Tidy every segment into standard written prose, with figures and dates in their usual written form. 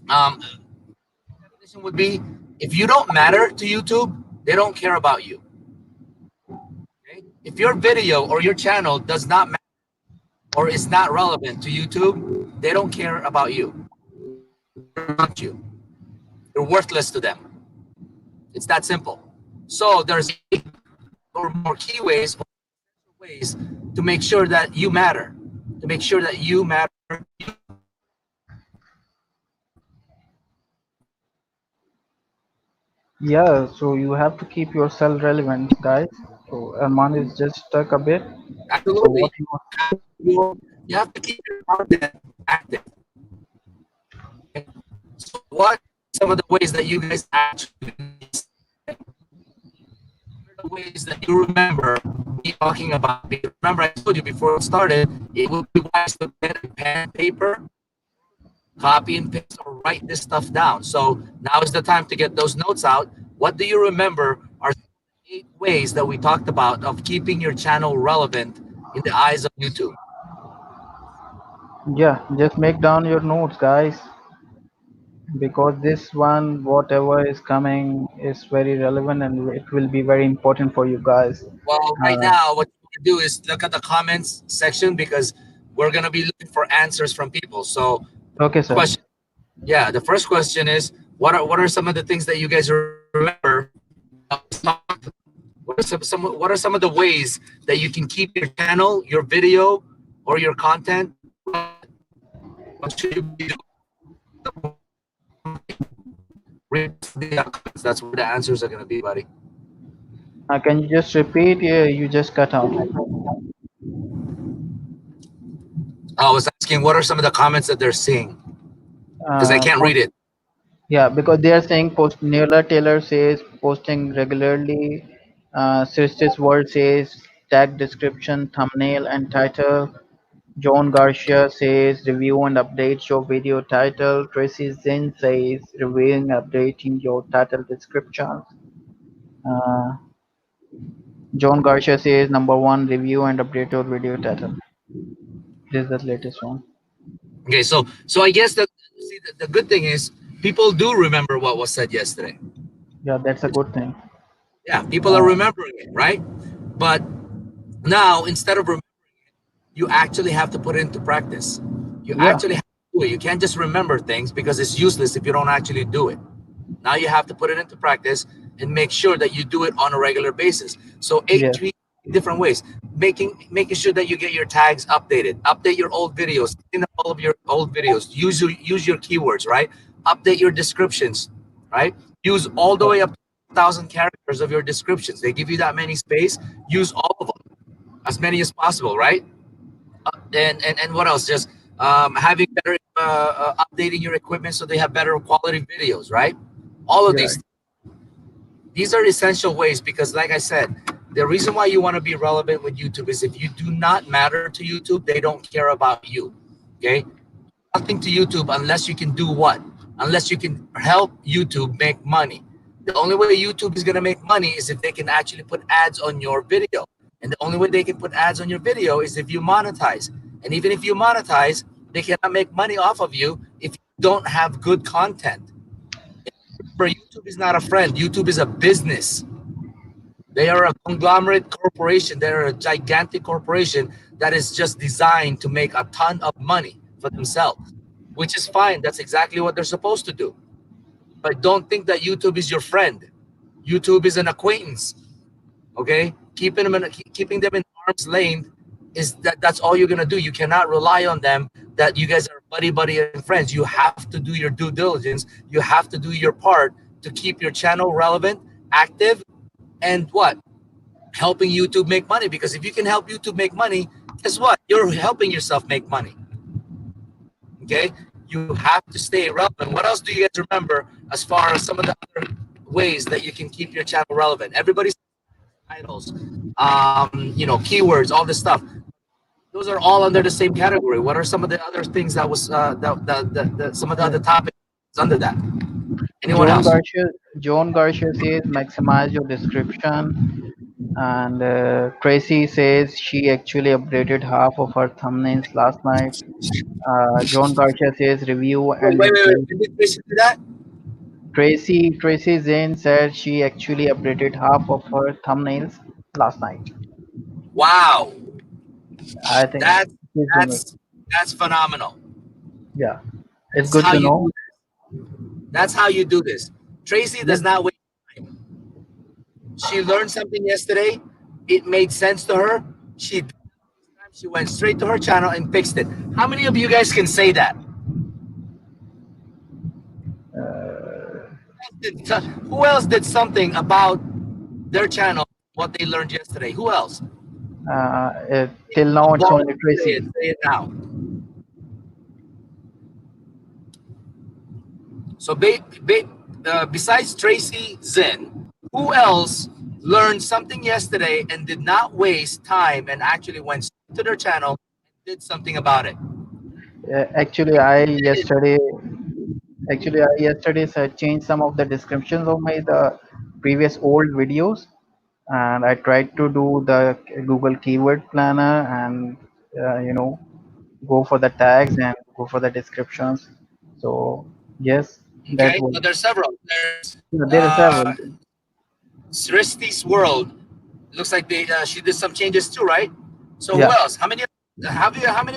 Definition would be, if you don't matter to YouTube, they don't care about you. Okay? If your video or your channel does not matter or is not relevant to YouTube, they don't care about you. They don't want you. You're worthless to them. It's that simple. So there's or more key ways or ways to make sure that you matter, to make sure that you matter. Yeah, so you have to keep yourself relevant, guys. So Arman is just stuck a bit. So what Absolutely. you want? You have to keep your content active. Okay? So what are some of the ways that you guys actually, the ways that you remember me talking about? Because remember, I told you before it started, it would be wise to get a pen and paper, copy and paste, or write this stuff down. So now is the time to get those notes out. What do you remember are 8 ways that we talked about of keeping your channel relevant in the eyes of YouTube? Yeah, just make down your notes, guys, because this one, whatever is coming, is very relevant and it will be very important for you guys. Well, right Uh, now, what you can do is look at the comments section because we're going to be looking for answers from people. So, okay, sir. question, yeah, the first question is, what are some of the things that you guys remember that was talked about? What are some of the ways that you can keep your channel, your video, or your content relevant? What should you be doing? Read the comments. That's where the answers are going to be, buddy. Can you just repeat? You just cut out. I was asking, what are some of the comments that they're seeing? Because I can't Post, read it. yeah, because they are saying post. Neela Taylor says posting regularly. Sister's Word says tag description, thumbnail, and title. John Garcia says review and update your video title. Tracy Zinn says reviewing updating your title description. Uh, John Garcia says number one review and update your video title. This is the latest one. Okay, so I guess that, see, the good thing is people do remember what was said yesterday. Yeah, that's a good thing. Yeah, people are Uh, remembering it, right? But now instead of you actually have to put it into practice. You yeah, actually have to do it. You can't just remember things because it's useless if you don't actually do it. Now you have to put it into practice and make sure that you do it on a regular basis. So yeah, three different ways. Making sure that you get your tags updated. Update your old videos. Clean up all of your old videos. Use your keywords, right? Update your descriptions, right? Use all the yeah, way up to 1,000 characters of your descriptions. They give you that many space. Use all of them, as many as possible, right? And what else? Just having better updating your equipment so they have better quality videos, right? All of yeah, these are essential ways because, like I said, the reason why you want to be relevant with YouTube is if you do not matter to YouTube, they don't care about you. Okay, nothing to YouTube unless you can do what? Unless you can help YouTube make money. The only way YouTube is going to make money is if they can actually put ads on your video. And the only way they can put ads on your video is if you monetize. And even if you monetize, they cannot make money off of you if you don't have good content. Remember, YouTube is not a friend. YouTube is a business. They are a conglomerate corporation. They're a gigantic corporation that is just designed to make a ton of money for themselves, which is fine. That's exactly what they're supposed to do. But don't think that YouTube is your friend. YouTube is an acquaintance. Okay, keeping them in arm's length is that's all you're gonna do. You cannot rely on them that you guys are buddy and friends. You have to do your due diligence. You have to do your part to keep your channel relevant, active, and what, helping YouTube make money. Because if you can help YouTube make money, guess what? You're helping yourself make money. Okay, you have to stay relevant. What else do you guys remember as far as some of the other ways that you can keep your channel relevant? Everybody's titles, keywords, all this stuff. Those are all under the same category. What are some of the other things that was some of the yeah. other topics under that? Anyone John else? Garcia, John Garcia says maximize your description. And Tracy says she actually updated half of her thumbnails last night. John Garcia says review Wait, wait, wait, endlessly. wait. Did Chris do that? Tracy Zane said she actually updated half of her thumbnails last night. Wow, I think that's she's doing it. that's phenomenal. Yeah, it's That's good how to you know. do. That's how you do this. Tracy Yes, does not waste time. She learned something yesterday. It made sense to her. She went straight to her channel and fixed it. How many of you guys can say that? Who else did something about their channel, what they learned yesterday? Who else? till now it's only Say Tracy. it. Say it now. So, besides Tracy Zen, who else learned something yesterday and did not waste time and actually went to their channel and did something about it? Actually, I yesterday changed some of the descriptions of my the previous old videos, and I tried to do the Google Keyword Planner and you know go for the tags and go for the descriptions. So yes, that Okay, was so there's several. There's there are several. Sristi's World. Looks like she did some changes too, right? So who Yeah, else? How many of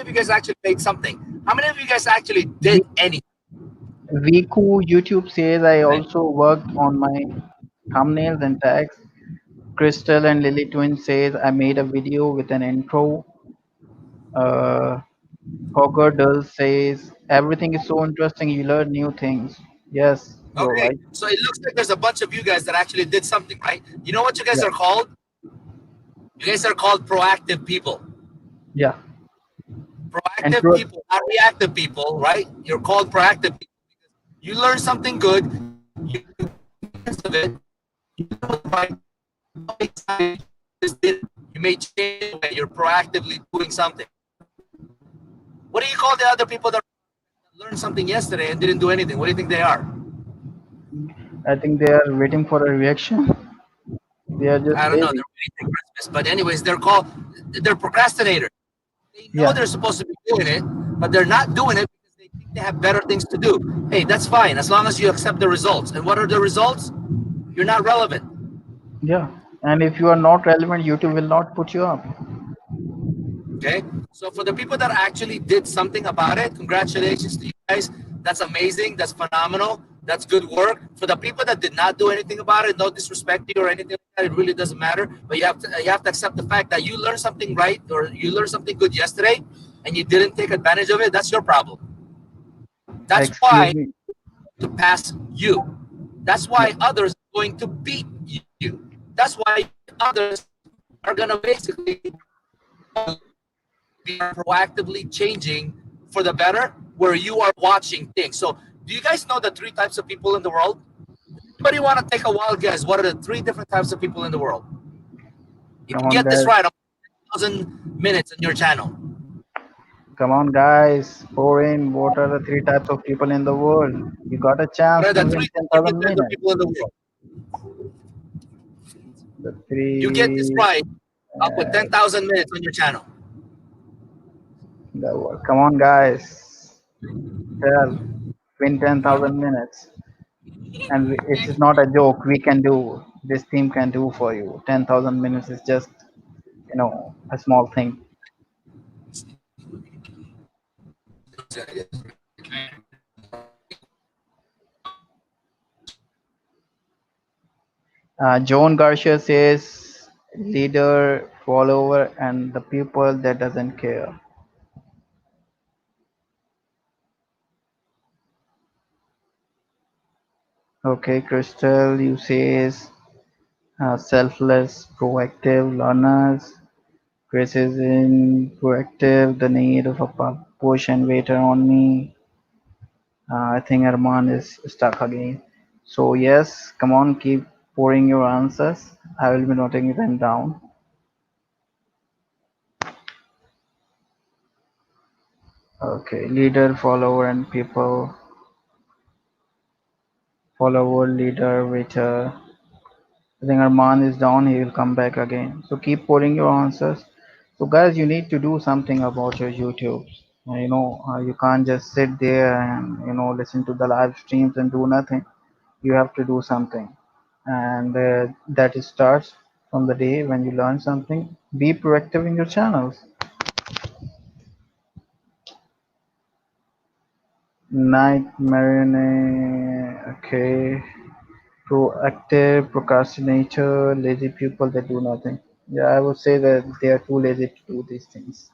you guys actually made something? How many of you guys actually did anything? Viku YouTube says I also worked on my thumbnails and tags. Crystal and Lily Twin says I made a video with an intro. Uh, Hogger Dull says everything is so interesting. You learn new things. Yes, you're Okay, right. so it looks like there's a bunch of you guys that actually did something, right? You know what you guys Yeah, are called? You guys are called proactive people. yeah. And Proactive people, not reactive people, right? You're called proactive people. You learn something good, you of it, right? You may change it, you're proactively doing something. What do you call the other people that learned something yesterday and didn't do anything? What do you think they are? I think they are waiting for a reaction. They are just I don't know. lazy. They're waiting Christmas, but anyways, they're procrastinators. They know Yeah, they're supposed to be doing it, but they're not doing it because they think they have better things to do. Hey, that's fine as long as you accept the results. And what are the results? You're not relevant. yeah. And if you are not relevant, YouTube will not put you up. Okay. So for the people that actually did something about it, congratulations to you guys. That's amazing. That's phenomenal. That's good work. For the people that did not do anything about it, no disrespect to you or anything like that, it really doesn't matter. But you have to accept the fact that you learned something right or you learned something good yesterday and you didn't take advantage of it. That's your problem. That's Excuse why me. to pass you. That's Yeah, why others are going to beat you. That's why others are going to basically be proactively changing for the better where you are watching things. So, do you guys know the three types of people in the world? Anybody want to take a wild guess? What are the three different types of people in the world? If come you on, get this guys. right, 1,000 minutes on your channel. Come on, guys. Pour in. What are the three types of people in the world? You got a What chance are to the win three different 10,000 types of minutes. people in the world? The You get this three. right, I'll put 10,000 minutes on your channel. Come on, guys. Tell. Win 10,000 minutes. And it is not a joke. We can do. This team can do for you. 10,000 minutes is just, a small thing. John Garcia says leader, follower, and the people that doesn't care. Okay, Crystal, you says selfless, proactive learners. Chris is in proactive, the need of a push and waiter on me. I think Armand is stuck again. So yes, come on, keep pouring your answers. I will be noting them down. Okay, leader, follower, and people. Follower, leader, waiter. I think Arman is down. He will come back again. So keep pouring your answers. So guys, you need to do something about your YouTube. You can't just sit there and listen to the live streams and do nothing. You have to do something, and that starts from the day when you learn something. Be proactive in your channels. Night Marine. Okay. Proactive, procrastinator, lazy people that do nothing. Yeah, I would say that they are too lazy to do these things.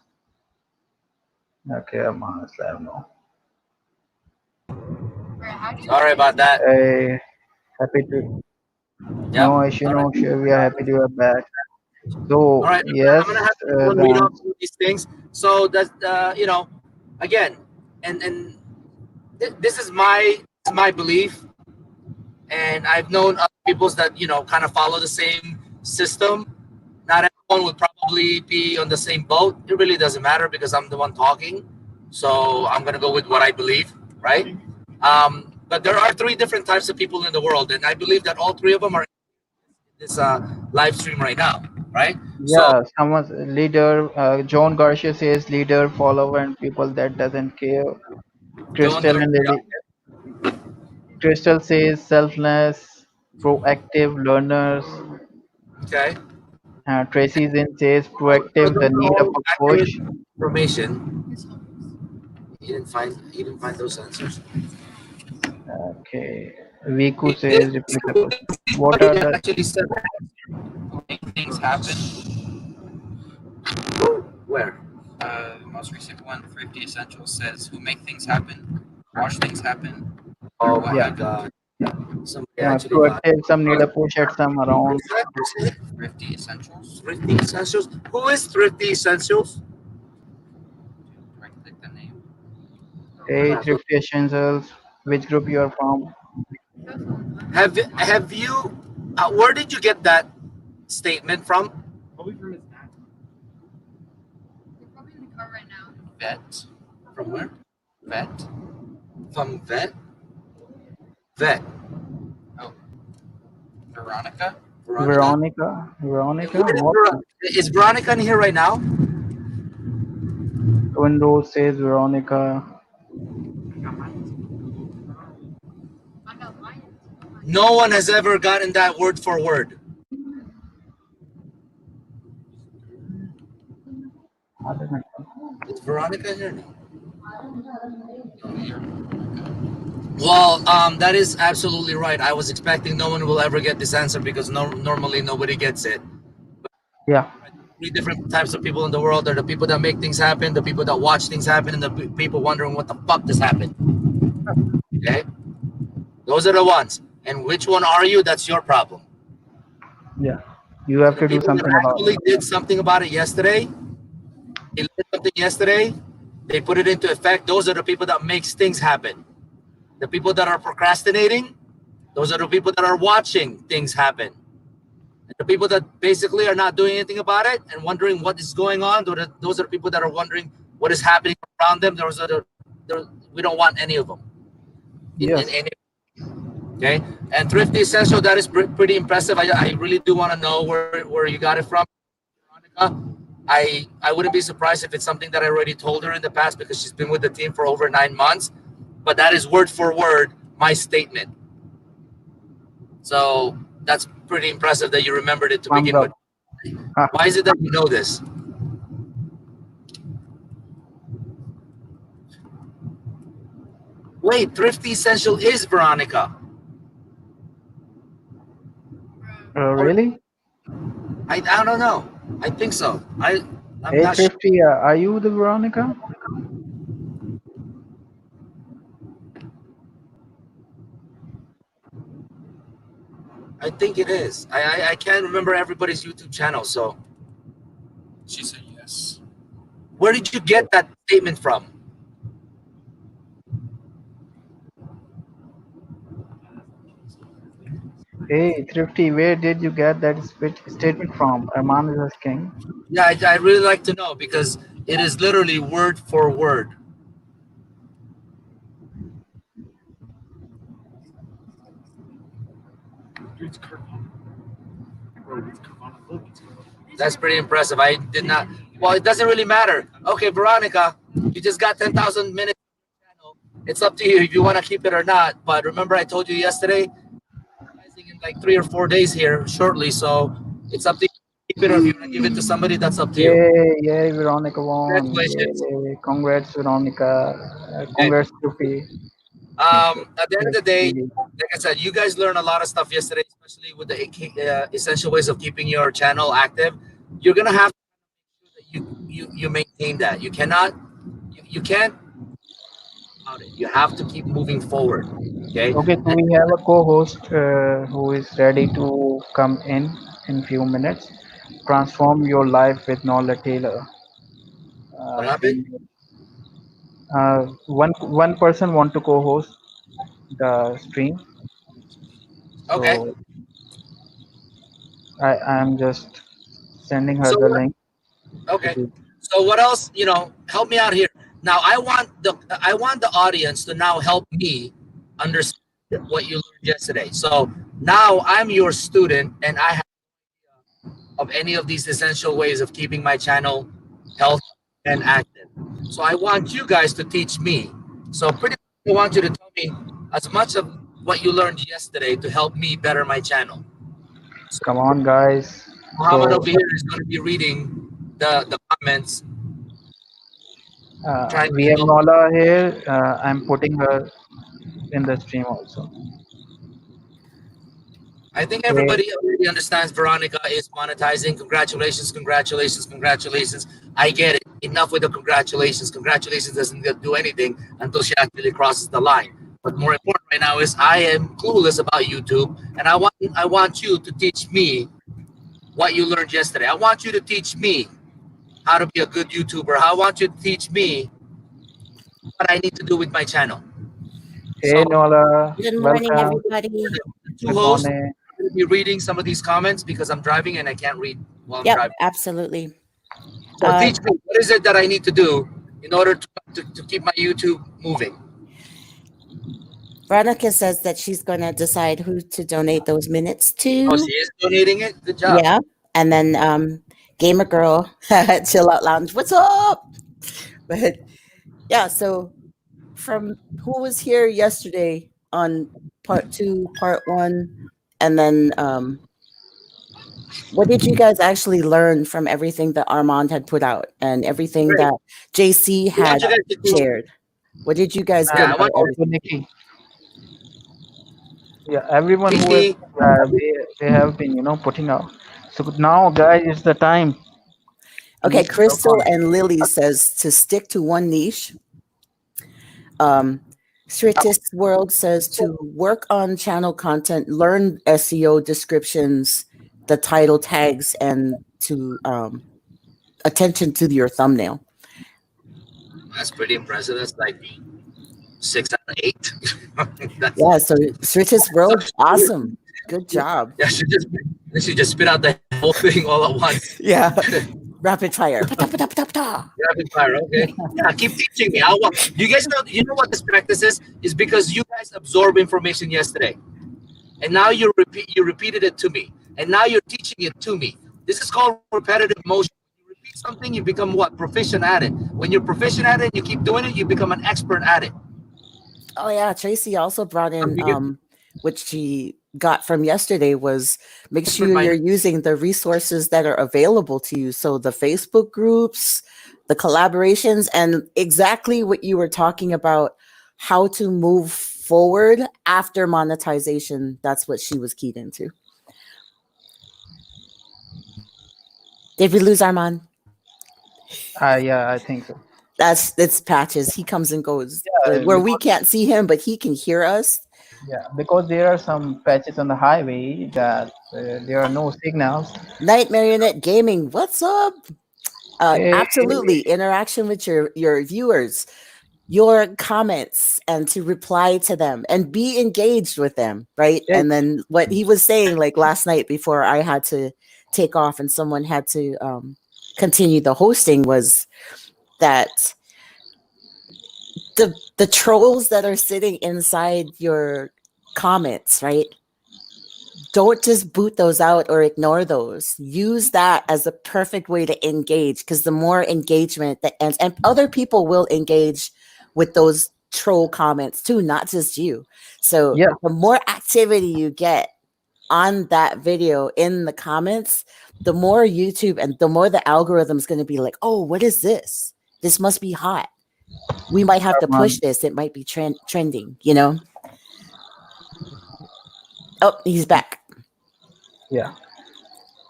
Okay, I'm honestly, I don't know. Sorry about that. Hey, happy to. Yep. No issue, All right. no issue. We are happy to have back. All So right. I'm yes, gonna have everyone read the off some of these things. So that again, and this is my belief, and I've known other people's that kind of follow the same system. Not everyone would probably be on the same boat. It really doesn't matter because I'm the one talking. So I'm gonna go with what I believe, right? But there are three different types of people in the world, and I believe that all three of them are in this live stream right now, right? So yeah, someone's leader. John Garcia says leader, follower, and people that doesn't care. John Crystal and Garcia, Lily. Crystal says selfless, proactive learners. okay. Tracy Zinn says So proactive, those the are need of all a accurate push. information. You didn't find those answers. Okay. Viku This says repeat the is question. What somebody are that the actually said Who make things happen. where? The most recent one, Thrifty Essentials, says, "Who make things happen, watch things happen, or Oh what yeah, my happened." God! Somebody actually got. proactive, some need a push at some around. Who's that? Who's it? Thrifty Essentials. Thrifty Essentials. Who is Thrifty Essentials? Right click the name. I'm Hey, gonna look. thrifty essentials, which group you are from? Have you? Where did you get that statement from? Vet. From where? Vet. From Vet. Vet. Oh, Veronica. Veronica. Veronica. And Veronica. where What? is Veronica in here right now? Windows says Veronica. No one has ever gotten that word for word. I don't know. Is Veronica here now? Oh, you're Well, that is absolutely right. I was expecting no one will ever get this answer because normally nobody gets it. Yeah. Three different types of people in the world are the people that make things happen, the people that watch things happen, and the people wondering what the fuck just happened. Okay, those are the ones. And which one are you? That's your problem. Yeah. You So have the to do people that something about it. actually did something about it yesterday, they did something yesterday, they put it into effect. Those are the people that makes things happen. The people that are procrastinating, those are the people that are watching things happen. And the people that basically are not doing anything about it and wondering what is going on, those are the people that are wondering what is happening around them. We don't want any of them in Yes. any. Okay, and thrifty essential, that is pretty impressive. I really do want to know where you got it from, Veronica. I wouldn't be surprised if it's something that I already told her in the past because she's been with the team for over 9 months. But that is word for word my statement. So that's pretty impressive that you remembered it to Thumbs begin up. with. Why is it that you know this? Wait, thrifty essential is Veronica. Or Really? I don't know. I think so. I'm Hey, not sure. Thrifty, are you the Veronica? I think it is. I can't remember everybody's YouTube channel. So She said yes. where did you get that statement from? Hey, Thrifty, where did you get that statement from? Arman is asking. Yeah, I really like to know because it is literally word for word. That's pretty impressive. I did not. Well, it doesn't really matter. Okay, Veronica, you just got 10,000 minutes. It's up to you if you want to keep it or not. But remember, I told you yesterday, in like 3 or 4 days here shortly. So it's up to you to keep it, or if you want to give it to somebody, that's up to you. Yay, yay, Veronica won. Congratulations. Yay, congrats, Veronica. Okay. Congrats, Sophie. At the end of the day, like I said, you guys learned a lot of stuff yesterday, especially with the essential ways of keeping your channel active. You're gonna have to you maintain that. You cannot you can't about it. You have to keep moving forward. Okay. Okay, so we have a co-host who is ready to come in few minutes. Transform your life with Nola Taylor. What Can happened? one person want to co-host the stream? Okay. So I'm just sending her So the what? link. Okay. So what else? Help me out here. Now I want the audience to now help me understand what you learned yesterday. So now I'm your student, and I have of any of these essential ways of keeping my channel healthy and active. So I want you guys to teach me. So pretty much I want you to tell me as much of what you learned yesterday to help me better my channel. So Come on, guys. Muhammad So over here is going to be reading the comments, trying we to have help. Nola here. I'm putting her in the stream also. I think Okay. everybody already understands Veronica is monetizing. Congratulations, congratulations, congratulations. I get it. Enough with the congratulations. Congratulations doesn't do anything until she actually crosses the line. But more important right now is I am clueless about YouTube, and I want you to teach me what you learned yesterday. I want you to teach me how to be a good YouTuber. I want you to teach me what I need to do with my channel. So Hey, Nola. Good morning, Welcome. everybody. the two Good hosts, morning. I'm going to be reading some of these comments because I'm driving and I can't read while I'm Yep, driving. absolutely. So teach me, what is it that I need to do in order to keep my YouTube moving? Veronica says that she's going to decide who to donate those minutes Oh, to. she is donating it? Good job. Yeah. And then Gamer Girl, Chill Out Lounge, what's up? But yeah, so from who was here yesterday on part 2, part 1, and then what did you guys actually learn from everything that Armand had put out and everything Great. that JC I want had you guys to do, shared? What did you guys yeah, get I out of want Also, everything? Nikki. Yeah, everyone who is Casey, they have been putting out. So now, guys, it's the time. Okay, Please log Crystal on. and Lily says to stick to one niche. Sritis World says to work on channel content, learn SEO descriptions, the title tags, and to attention to your thumbnail. that's pretty impressive. That's like 6 out of 8. That's, Yeah, so Sritis World, awesome. Good job. yeah, she just spit out the whole thing all at once. Yeah. Rapid fire. Rapid fire, okay. Yeah, keep teaching me. You guys know, what this practice is because you guys absorb information yesterday, and now you repeated it to me, and now you're teaching it to me. This is called repetitive motion. You repeat something, you become what? Proficient at it. When you're proficient at it, you keep doing it, you become an expert at it. Oh yeah, Tracy also brought in which she got from yesterday was make sure you're using the resources that are available to you. So the Facebook groups, the collaborations, and exactly what you were talking about, how to move forward after monetization. That's what she was keyed into. Did we lose Armand? Yeah, I think so. It's Patches. He comes and goes Yeah, where we can't see him, but he can hear us. Yeah, because there are some patches on the highway that there are no signals. Night Marionette Gaming, what's up? Hey, Absolutely. Interaction with your viewers, your comments, and to reply to them and be engaged with them, right? yeah, And then what he was saying, like last night before I had to take off and someone had to continue the hosting, was that the trolls that are sitting inside your comments, right? don't just boot those out or ignore those. Use that as a perfect way to engage, because the more engagement that and other people will engage with those troll comments too, not just you. So Yeah. the more activity you get on that video in the comments, the more YouTube and the more the algorithm is going to be like, oh, what is this? This must be hot. We might have to push this. It might be trending, you know? Oh, he's back. Yeah.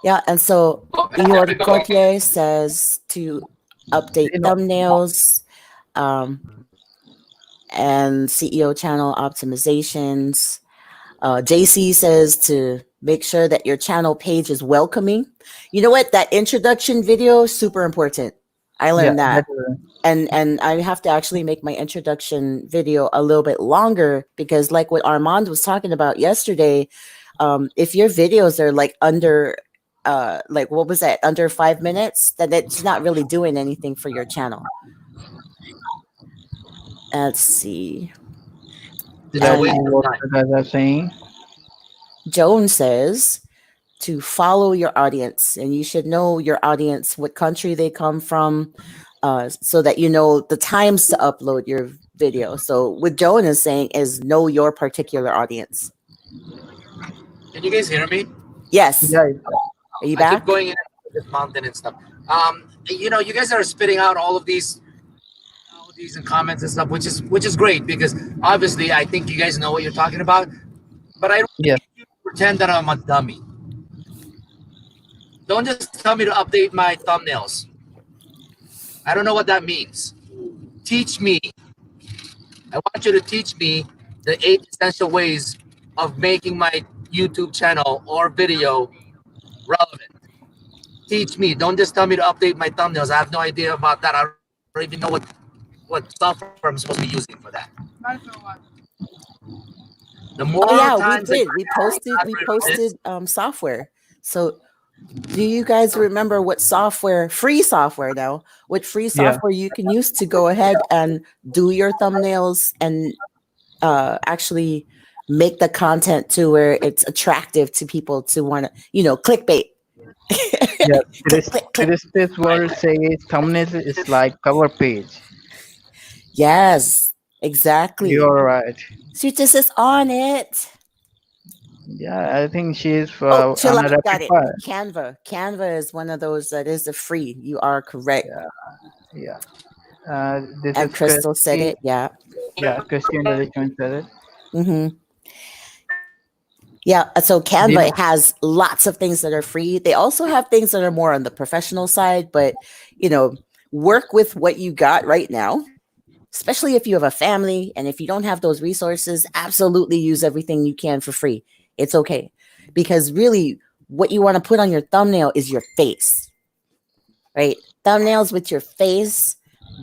Yeah, and so Ior Copier says to update thumbnails and CEO channel optimizations. JC says to make sure that your channel page is welcoming. You know what? That introduction video, super important. I learned that. And I have to actually make my introduction video a little bit longer, because like what Armand was talking about yesterday, if your videos are like under like what was that, under 5 minutes, then it's not really doing anything for your channel. Let's see. Did I see what you guys are saying? Joan says to follow your audience, and you should know your audience, what country they come from, so that you know the times to upload your video. So what Joan is saying is know your particular audience. Can you guys hear me? Yes. Yeah. Are you I back? keep going in this mountain and stuff. You know, you guys are spitting out all of these and comments and stuff, which is great, because obviously I think you guys know what you're talking about. But I don't need you to pretend that I'm a dummy. Don't just tell me to update my thumbnails. I don't know what that means. Teach me. I want you to teach me the 8 essential ways of making my YouTube channel or video relevant. Teach me. Don't just tell me to update my thumbnails. I have no idea about that. I don't even know what software I'm supposed to be using for that. The more times we posted software. So do you guys remember what software, free software now, what free software you can use to go ahead and do your thumbnails and actually make the content to where it's attractive to people to want to, you know, clickbait. Yeah, this word says thumbnail is like cover page. Yes, exactly. You're right. She just is on it. Yeah, I think she's Oh, on a rapid fire. Canva is one of those that is a free. You are correct. Yeah. This And is Crystal said it. Yeah. Yeah, Christian Richmond said it. Mm-hmm. Yeah, so Canva has lots of things that are free. They also have things that are more on the professional side, but you know, work with what you got right now. Especially if you have a family, and if you don't have those resources, absolutely use everything you can for free. It's okay, because really what you want to put on your thumbnail is your face, right? Thumbnails with your face,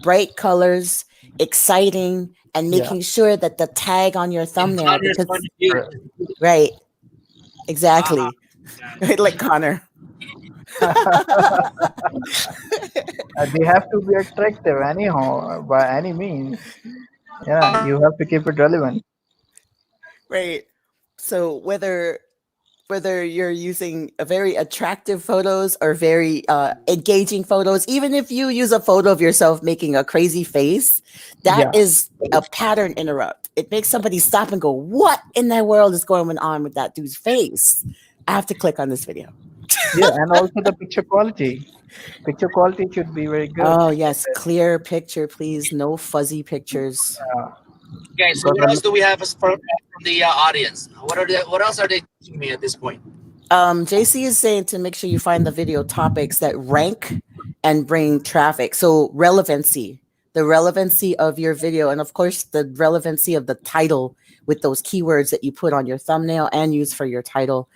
bright colors, exciting, and making sure that the tag on your thumbnail, because, right, exactly, right, like Connor. They have to be attractive anyhow, by any means. Yeah, you have to keep it relevant. Right. So whether you're using a very attractive photos or very engaging photos, even if you use a photo of yourself making a crazy face, that is a pattern interrupt. It makes somebody stop and go, what in the world is going on with that dude's face? I have to click on this video. Yeah, and also the picture quality. Picture quality should be very good. Oh, yes. Clear picture, please. No fuzzy pictures. Okay, so what else do we have from the audience? What else are they teaching me at this point? JC is saying to make sure you find the video topics that rank and bring traffic. So relevancy, the relevancy of your video, and of course the relevancy of the title with those keywords that you put on your thumbnail and use for your title.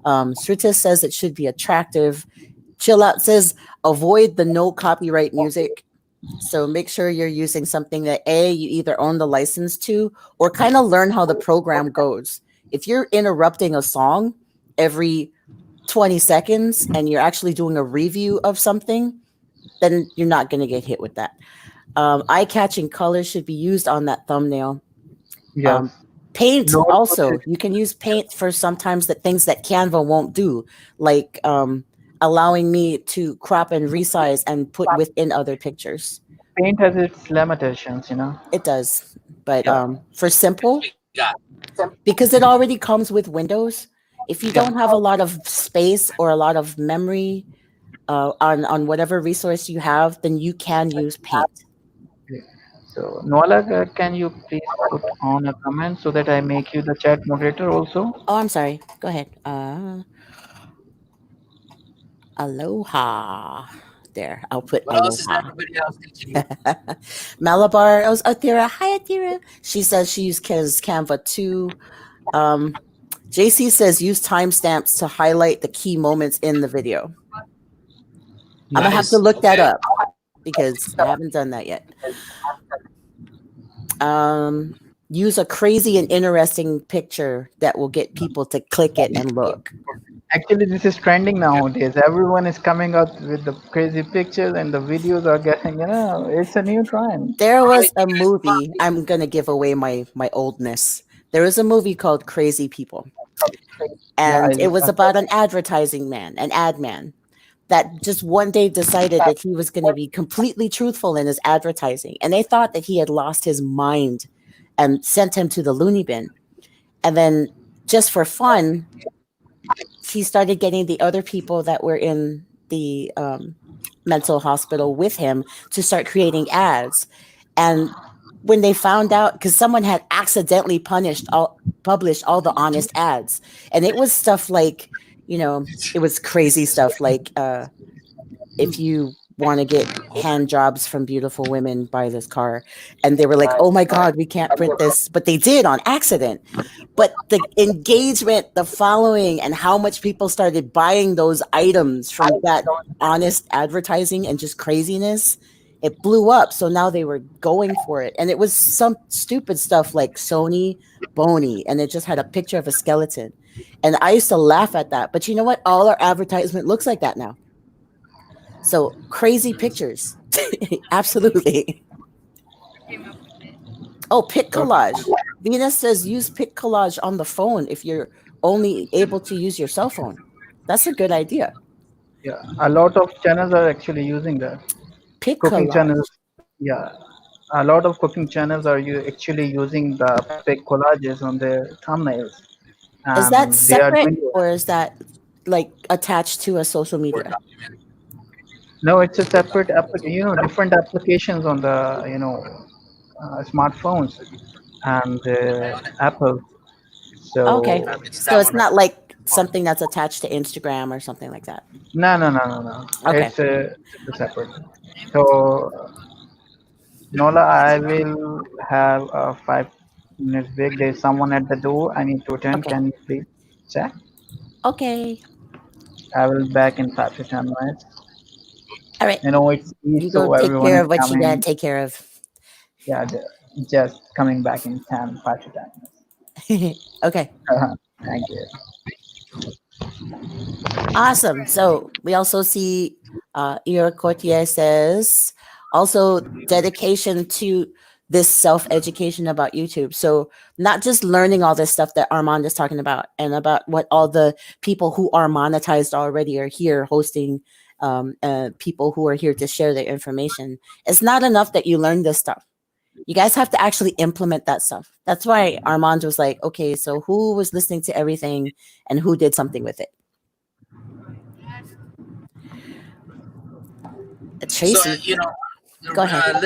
Shrita says it should be attractive. Chill Out says avoid the no copyright music. So make sure you're using something that you either own the license to, or kind of learn how the program goes. If you're interrupting a song every 20 seconds and you're actually doing a review of something, then you're not going to get hit with that. Eye-catching colors should be used on that thumbnail. Yes. Paint Lower also. process- You can use Paint for sometimes the things that Canva won't do, like allowing me to crop and resize and put within other pictures. Paint has its limitations, you know. It does. But Yeah, for Simple, We got because it already comes with Windows, if you yeah. don't have a lot of space or a lot of memory on whatever resource you have, then you can use Paint. So, Noala, can you please put on a comment so that I make you the chat moderator also? Oh, I'm sorry. Go ahead. Aloha. There, I'll put what else is aloha. everybody else teaching you? Malabar. Oh, Athira. Hi, Athira. She says she uses Canva too. JC says use timestamps to highlight the key moments in the video. I'm gonna have to Nice. look that Okay. up because I haven't done that yet. Use a crazy and interesting picture that will get people to click it and look. Actually, this is trending nowadays. Everyone is coming out with the crazy pictures, and the videos are getting, you know, it's a new trend. There was a movie. I'm gonna give away my oldness. There was a movie called Crazy People, Yeah, and it was about an advertising man, an ad man, that just one day decided that he was going to be completely truthful in his advertising, and they thought that he had lost his mind and sent him to the loony bin. And then, just for fun, he started getting the other people that were in the mental hospital with him to start creating ads. And when they found out, because someone had accidentally published all the honest ads, and it was stuff like, it was crazy stuff like, if you want to get hand jobs from beautiful women, buy this car. And they were like, oh my God, we can't print this. But they did on accident. But the engagement, the following, and how much people started buying those items from that honest advertising and just craziness, it blew up. So now they were going for it. And it was some stupid stuff like Sony Boney. And it just had a picture of a skeleton. And I used to laugh at that. But you know what? All our advertisement looks like that now. So crazy pictures. Absolutely. Oh, pic collage. Venus says use pic collage on the phone if you're only able to use your cell phone. That's a good idea. Yeah, a lot of channels are actually using that. Pic Cooking collage. channels. Yeah, a lot of cooking channels are actually using the fake collages on their thumbnails, Is that and they are separate doing it. or is that like attached to a social media? No, it's a separate different applications on the smartphones and Apple. Okay. So It's So that it's one. not like something that's attached to Instagram or something like that. no. Okay. It's separate. So Nola, I will have a 5 minutes break. There's someone at the door. I need to attend. Okay. Can you please check? Okay. I will back in 5 to 10 minutes. All right. You know, it's Eid, You go so take everyone care is of what you gotta coming. take care of. Yeah, just coming back in 5 to 10 minutes. Okay. Thank you. Awesome. So we also see Ira Courtier says also dedication to this self-education about YouTube. So not just learning all this stuff that Armand is talking about and about what all the people who are monetized already are here hosting, people who are here to share their information. It's not enough that you learn this stuff. You guys have to actually implement that stuff. That's why Armand was like, okay, so who was listening to everything and who did something with it? So Tracy, go ahead.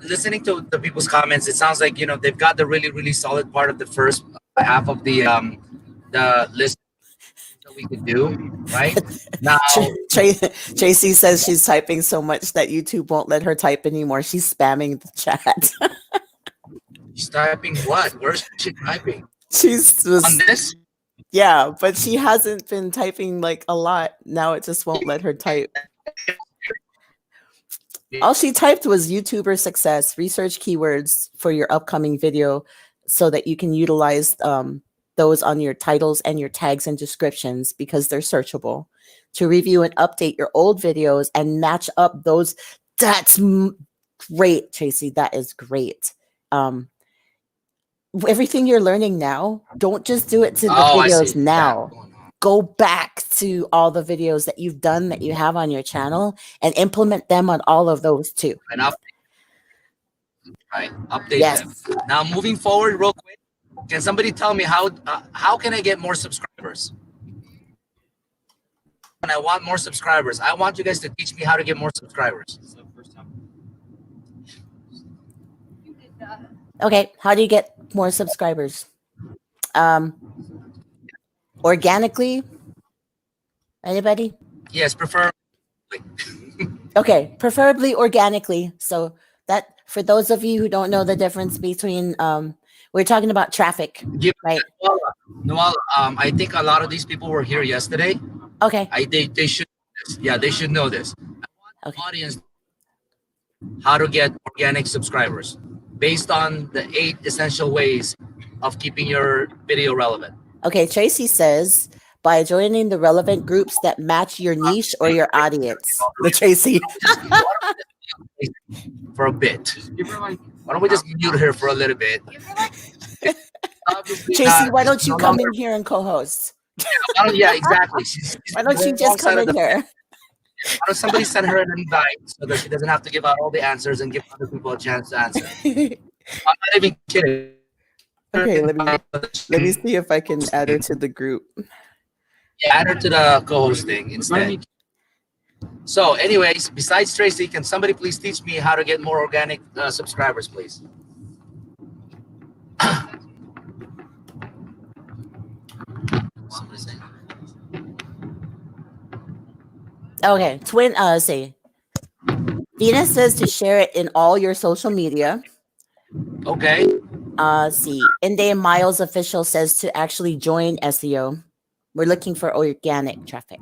listening to the people's comments, it sounds like they've got the really solid part of the first half of the list that we could do right now. Tracy says she's typing so much that YouTube won't let her type anymore. She's spamming the chat. She's typing what? Where's she typing? She's On this? yeah, but she hasn't been typing like a lot. Now it just won't let her type. All she typed was YouTuber success, research keywords for your upcoming video so that you can utilize those on your titles and your tags and descriptions because they're searchable. To review and update your old videos and match up those. That's great, Tracy. That is great. everything you're learning now, don't just do it to the Oh, I see. videos now. Go back to all the videos that you've done that you have on your channel and implement them on all of those too. And update Yes. them. Now, moving forward real quick, can somebody tell me how can I get more subscribers? When I want more subscribers, I want you guys to teach me how to get more subscribers. Okay, how do you get more subscribers? Organically? Anybody? Yes, prefer. Okay, preferably organically. So that for those of you who don't know the difference between we're talking about traffic, right? Noala, I think a lot of these people were here yesterday. Okay. They should, yeah, they should know this. I want the audience how to get organic subscribers based on the 8 essential ways of keeping your video relevant. Okay, Tracy says by joining the relevant groups that match your niche or your audience. The Tracy. For a bit. Why don't we just mute her for a little bit? Tracy, why don't you come in here and co-host? Yeah, exactly. Why don't you just come in here? Why don't somebody send her an invite so that she doesn't have to give out all the answers and give other people a chance to answer? I'm not even kidding. Okay, let me see if I can add her to the group. Yeah, add her to the co-hosting instead. So anyways, besides Tracy, can somebody please teach me how to get more organic subscribers, please? Okay, say Venus says to share it in all your social media. Okay. See, Inde Miles Official says to actually join SEO. We're looking for organic traffic.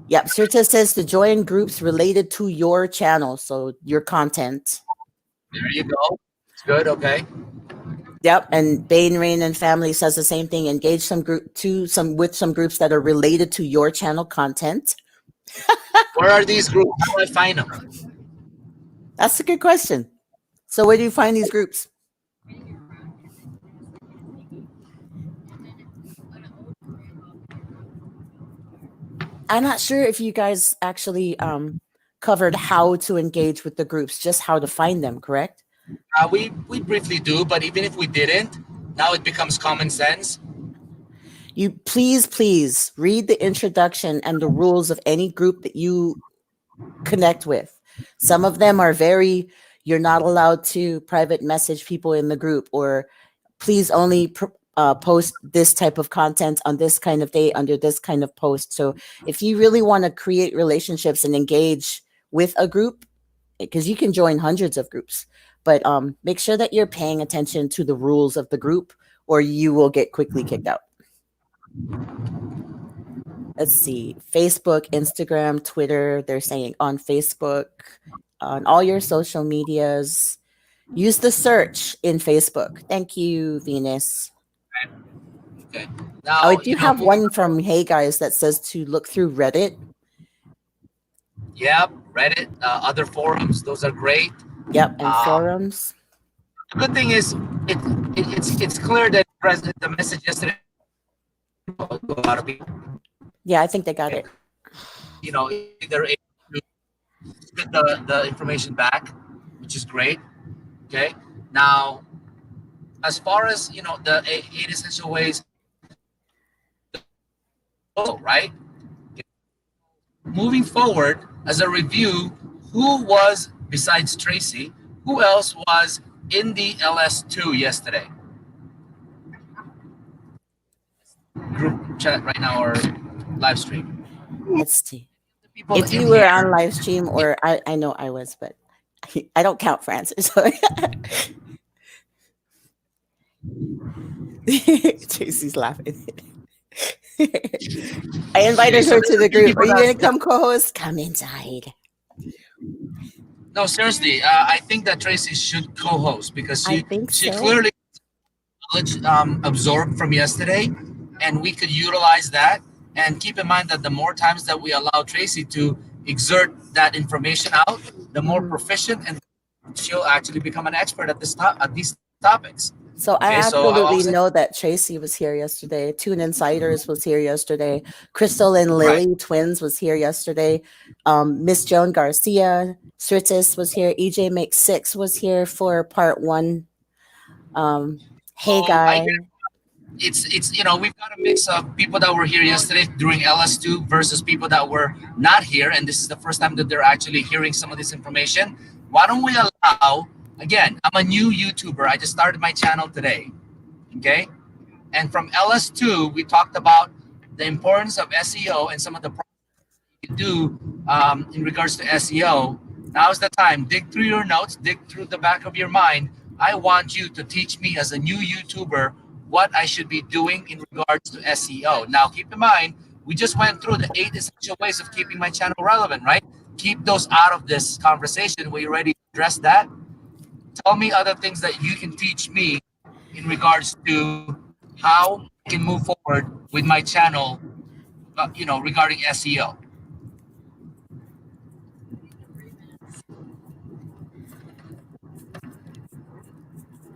Yep, Sirta says to join groups related to your channel, so your content. There you go. It's good. Okay. Yep, and Bain Rain and Family says the same thing. Engage with some groups that are related to your channel content. Where are these groups? How do I find them? That's a good question. So where do you find these groups? I'm not sure if you guys actually covered how to engage with the groups, just how to find them, correct? We briefly do, but even if we didn't, now it becomes common sense. You please read the introduction and the rules of any group that you connect with. Some of them are you're not allowed to private message people in the group, or please only post this type of content on this kind of day under this kind of post. So if you really want to create relationships and engage with a group, because you can join hundreds of groups, but make sure that you're paying attention to the rules of the group, or you will get quickly kicked out. Let's see, Facebook, Instagram, Twitter. They're saying on Facebook, on all your social medias, use the search in Facebook. Thank you, Venus. Okay. Now, I do have one from Hey Guys that says to look through Reddit. Yep, Reddit, other forums, those are great. Yep, and forums. The good thing is, it's clear that the message yesterday to a lot of people. Yeah, I think they got it. You know, they're able to get the information back, which is great. Okay. Now, as far as the 8 essential ways, right? Moving forward, as a review, who was, besides Tracy, who else was in the LS2 yesterday? Group chat right now or live stream? Let's see. If you were on live stream, or I know I was, but I don't count Francis. So. Tracy's laughing. I invited her to the group. Are you going to come co-host? Come inside. No, seriously. I think that Tracy should co-host because she clearly absorbed from yesterday, and we could utilize that. And keep in mind that the more times that we allow Tracy to exert that information out, the more proficient and she'll actually become an expert at these topics. So Okay, I so I absolutely always know that Tracy was here yesterday. Tune Insiders was here yesterday. Crystal and right. Lily Twins was here yesterday. Miss Joan Garcia, Sritis was here. EJ Makes Six was here for part one. Hey I guy. it's we've got a mix of people that were here yesterday during LS2 versus people that were not here, and this is the first time that they're actually hearing some of this information. Why don't we allow, again, I'm a new YouTuber, I just started my channel today, okay, and from LS2 we talked about the importance of SEO and some of the you do in regards to SEO. Now's the time. Dig through your notes, dig through the back of your mind. I want you to teach me as a new YouTuber what I should be doing in regards to SEO. Now, keep in mind, we just went through the 8 essential ways of keeping my channel relevant, right? Keep those out of this conversation. Were you ready to address that? Tell me other things that you can teach me in regards to how I can move forward with my channel, regarding SEO.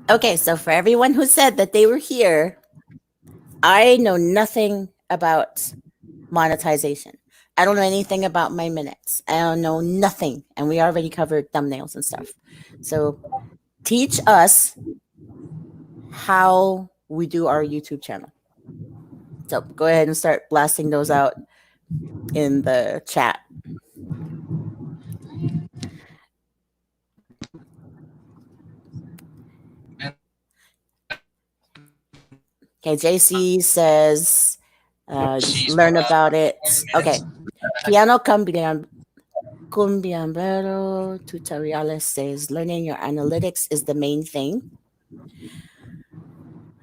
Okay, so for everyone who said that they were here, I know nothing about monetization. I don't know anything about my minutes. I don't know nothing. And we already covered thumbnails and stuff. So teach us how we do our YouTube channel. So go ahead and start blasting those out in the chat. Okay, JC says, learn about it. Okay. Piano Cumbiambero Tutoriales says, learning your analytics is the main thing.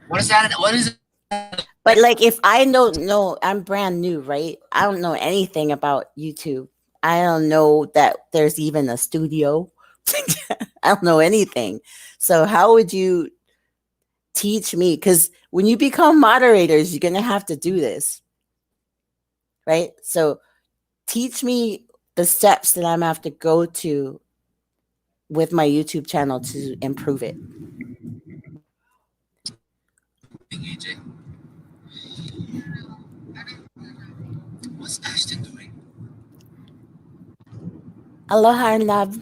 What is that? What is it? But like, if I don't know, I'm brand new, right? I don't know anything about YouTube. I don't know that there's even a studio. I don't know anything. So how would you teach me? Because when you become moderators, you're going to have to do this, right? So teach me the steps that I'm going to have to go to with my YouTube channel to improve it. AJ. What's Ashton doing? Aloha and love.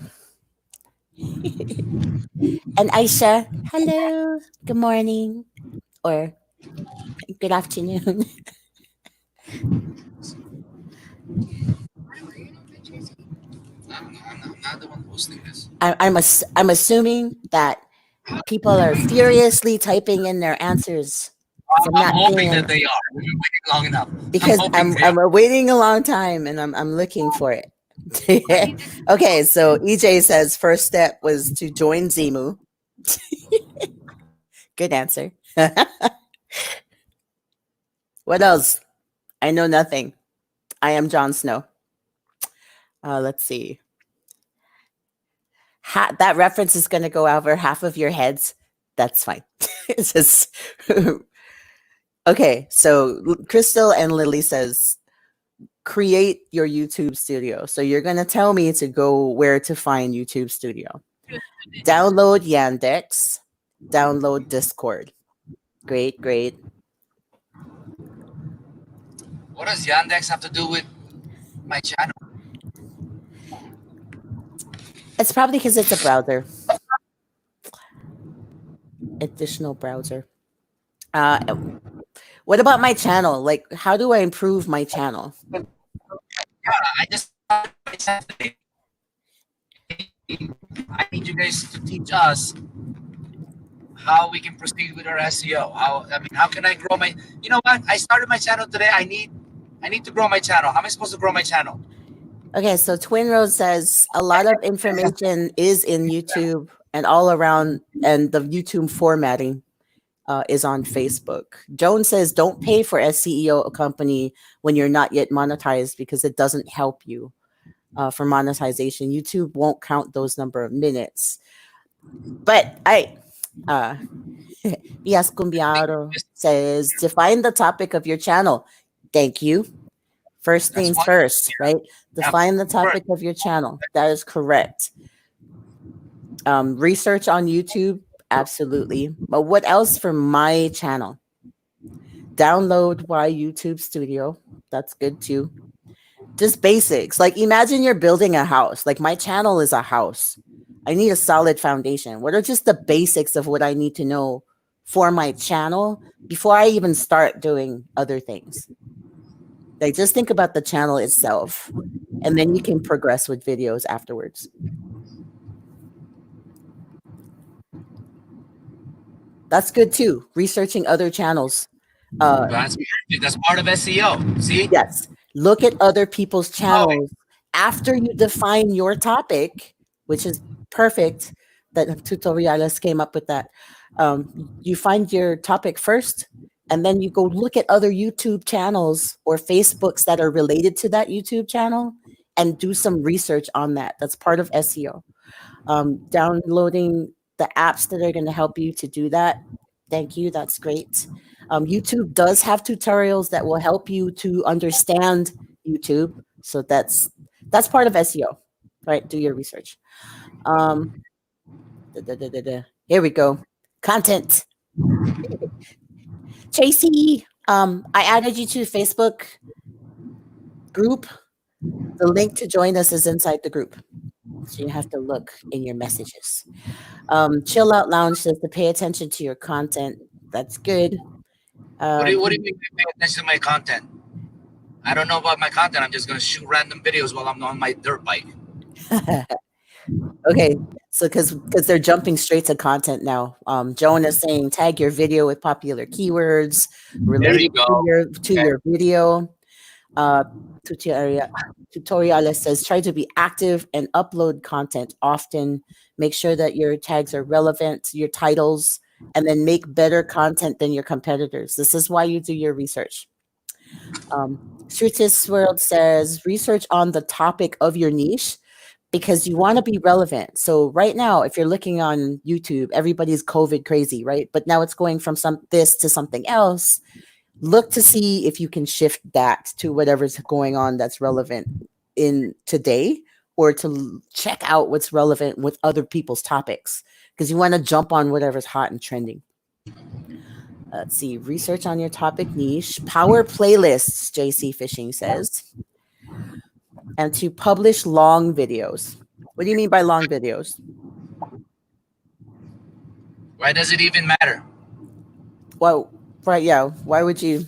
And Aisha, hello, good morning, or good afternoon. I'm not the one posting this. I'm assuming that people are furiously typing in their answers. I'm hoping that they are. We've been waiting long enough. Because I'm waiting a long time and I'm looking for it. Okay, so EJ says first step was to join Zemu. Good answer. What else? I know nothing. I am Jon Snow. Let's see. That reference is going to go over half of your heads. That's fine. It's just okay. So Crystal and Lily says, create your YouTube studio. So you're going to tell me to go where to find YouTube studio. Download Yandex. Download Discord. Great, great. What does Yandex have to do with my channel? It's probably because it's a browser. Additional browser. What about my channel? Like, how do I improve my channel? Yeah, I just I need you guys to teach us how we can proceed with our SEO. How can I grow my? You know what? I started my channel today. I need to grow my channel. How am I supposed to grow my channel? Okay, so Twin Rose says a lot of information is in YouTube and all around, and the YouTube formatting is on Facebook. Joan says don't pay for a CEO company when you're not yet monetized because it doesn't help you for monetization. YouTube won't count those number of minutes. But Bias Cumbiaro says define the topic of your channel. Thank you. First things first, right? Define the topic of your channel. That is correct. Research on YouTube, absolutely. But what else for my channel? Download Y YouTube Studio. That's good too. Just basics. Like imagine you're building a house. Like my channel is a house. I need a solid foundation. What are just the basics of what I need to know for my channel before I even start doing other things? Like just think about the channel itself, and then you can progress with videos afterwards. That's good too. Researching other channels. That's perfect. That's part of SEO. See? Yes. Look at other people's Oh, channels after you define your topic, which is perfect that Tutoriales came up with that. You find your topic first, and then you go look at other YouTube channels or Facebooks that are related to that YouTube channel and do some research on that. That's part of SEO. Downloading the apps that are going to help you to do that. Thank you. That's great. YouTube does have tutorials that will help you to understand YouTube. So that's part of SEO, right? Do your research. Here we go. Content. Tracy, I added you to the Facebook group. The link to join us is inside the group. So you have to look in your messages. Chill Out Lounge says to pay attention to your content. That's good. what do you mean pay attention to my content? I don't know about my content. I'm just going to shoot random videos while I'm on my dirt bike. Okay, so because they're jumping straight to content now. Joan is saying tag your video with popular keywords related to your video. Tutorial says try to be active and upload content often. Make sure that your tags are relevant to your titles, and then make better content than your competitors. This is why you do your research. Shrutis World says research on the topic of your niche because you want to be relevant. So right now, if you're looking on YouTube, everybody's COVID crazy, right? But now it's going from this to something else. Look to see if you can shift that to whatever's going on that's relevant in today, or to check out what's relevant with other people's topics, because you want to jump on whatever's hot and trending. Let's see, research on your topic niche, power playlists, JC Fishing says, and to publish long videos. What do you mean by long videos? Why does it even matter? Well, right, yeah. Why would you?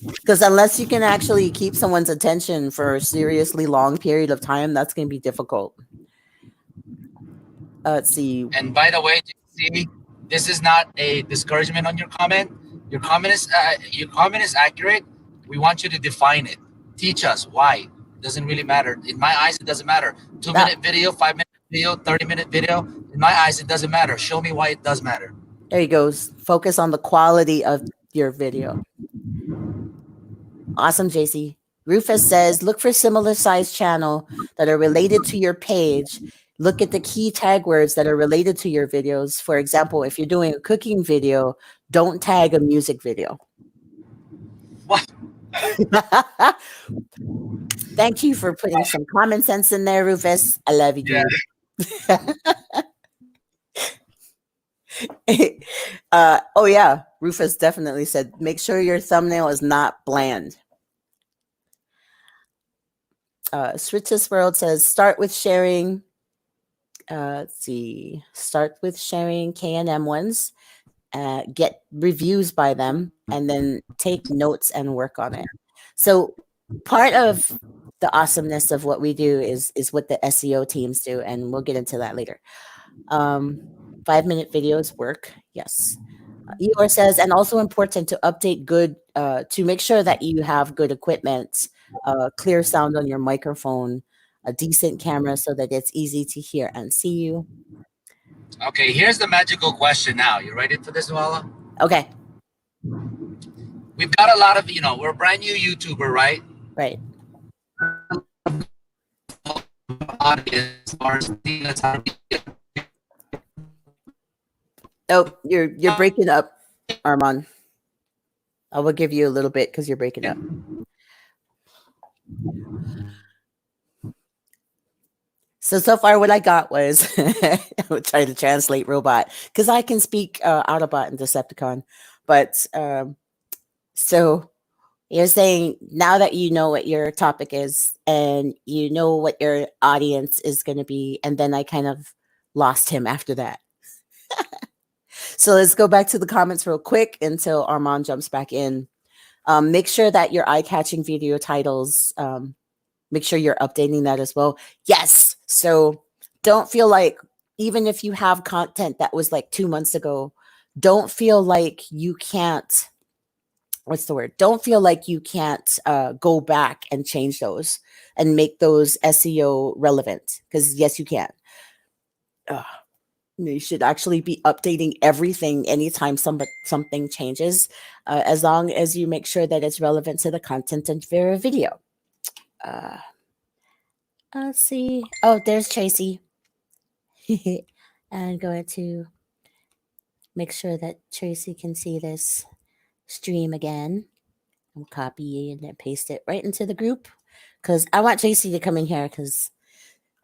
Because unless you can actually keep someone's attention for a seriously long period of time, that's going to be difficult. Let's see. And by the way, JC, this is not a discouragement on your comment. Your comment is accurate. We want you to define it. Teach us why. It doesn't really matter. In my eyes, it doesn't matter. 2-minute video, 5-minute video, 30-minute video. In my eyes, it doesn't matter. Show me why it does matter. There you go. Focus on the quality of your video. Awesome, JC. Rufus says, look for similar size channel that are related to your page. Look at the key tag words that are related to your videos. For example, if you're doing a cooking video, don't tag a music video. What? Thank you for putting some common sense in there, Rufus. I love you, dude. Oh yeah, Rufus definitely said, make sure your thumbnail is not bland. Switches World says, start with sharing. Let's see. Start with sharing K&M ones. Get reviews by them, and then take notes and work on it. So part of the awesomeness of what we do is what the SEO teams do, and we'll get into that later. 5-minute videos work. Yes. Eeyore says, and also important to update good, to make sure that you have good equipment, clear sound on your microphone, a decent camera so that it's easy to hear and see you. Okay, here's the magical question now. You ready for this, Nuala? Okay. We've got a lot of, we're a brand new YouTuber, right? Right. Audience are seeing us how to Oh, you're breaking up, Armand. I will give you a little bit because you're breaking up. So far what I got was I'm trying to translate robot because I can speak Autobot and Decepticon. But so you're saying now that you know what your topic is and you know what your audience is going to be, and then I kind of lost him after that. So let's go back to the comments real quick until Armand jumps back in. Make sure that your eye-catching video titles, make sure you're updating that as well. Yes. So don't feel like, even if you have content that was like 2 months ago, don't feel like you can't, what's the word? Don't feel like you can't go back and change those and make those SEO relevant, because yes, you can. You should actually be updating everything anytime something changes, as long as you make sure that it's relevant to the content of your video. Let's see. Oh, there's Tracy. I'm going to make sure that Tracy can see this stream again. I'll copy and paste it right into the group because I want Tracy to come in here, because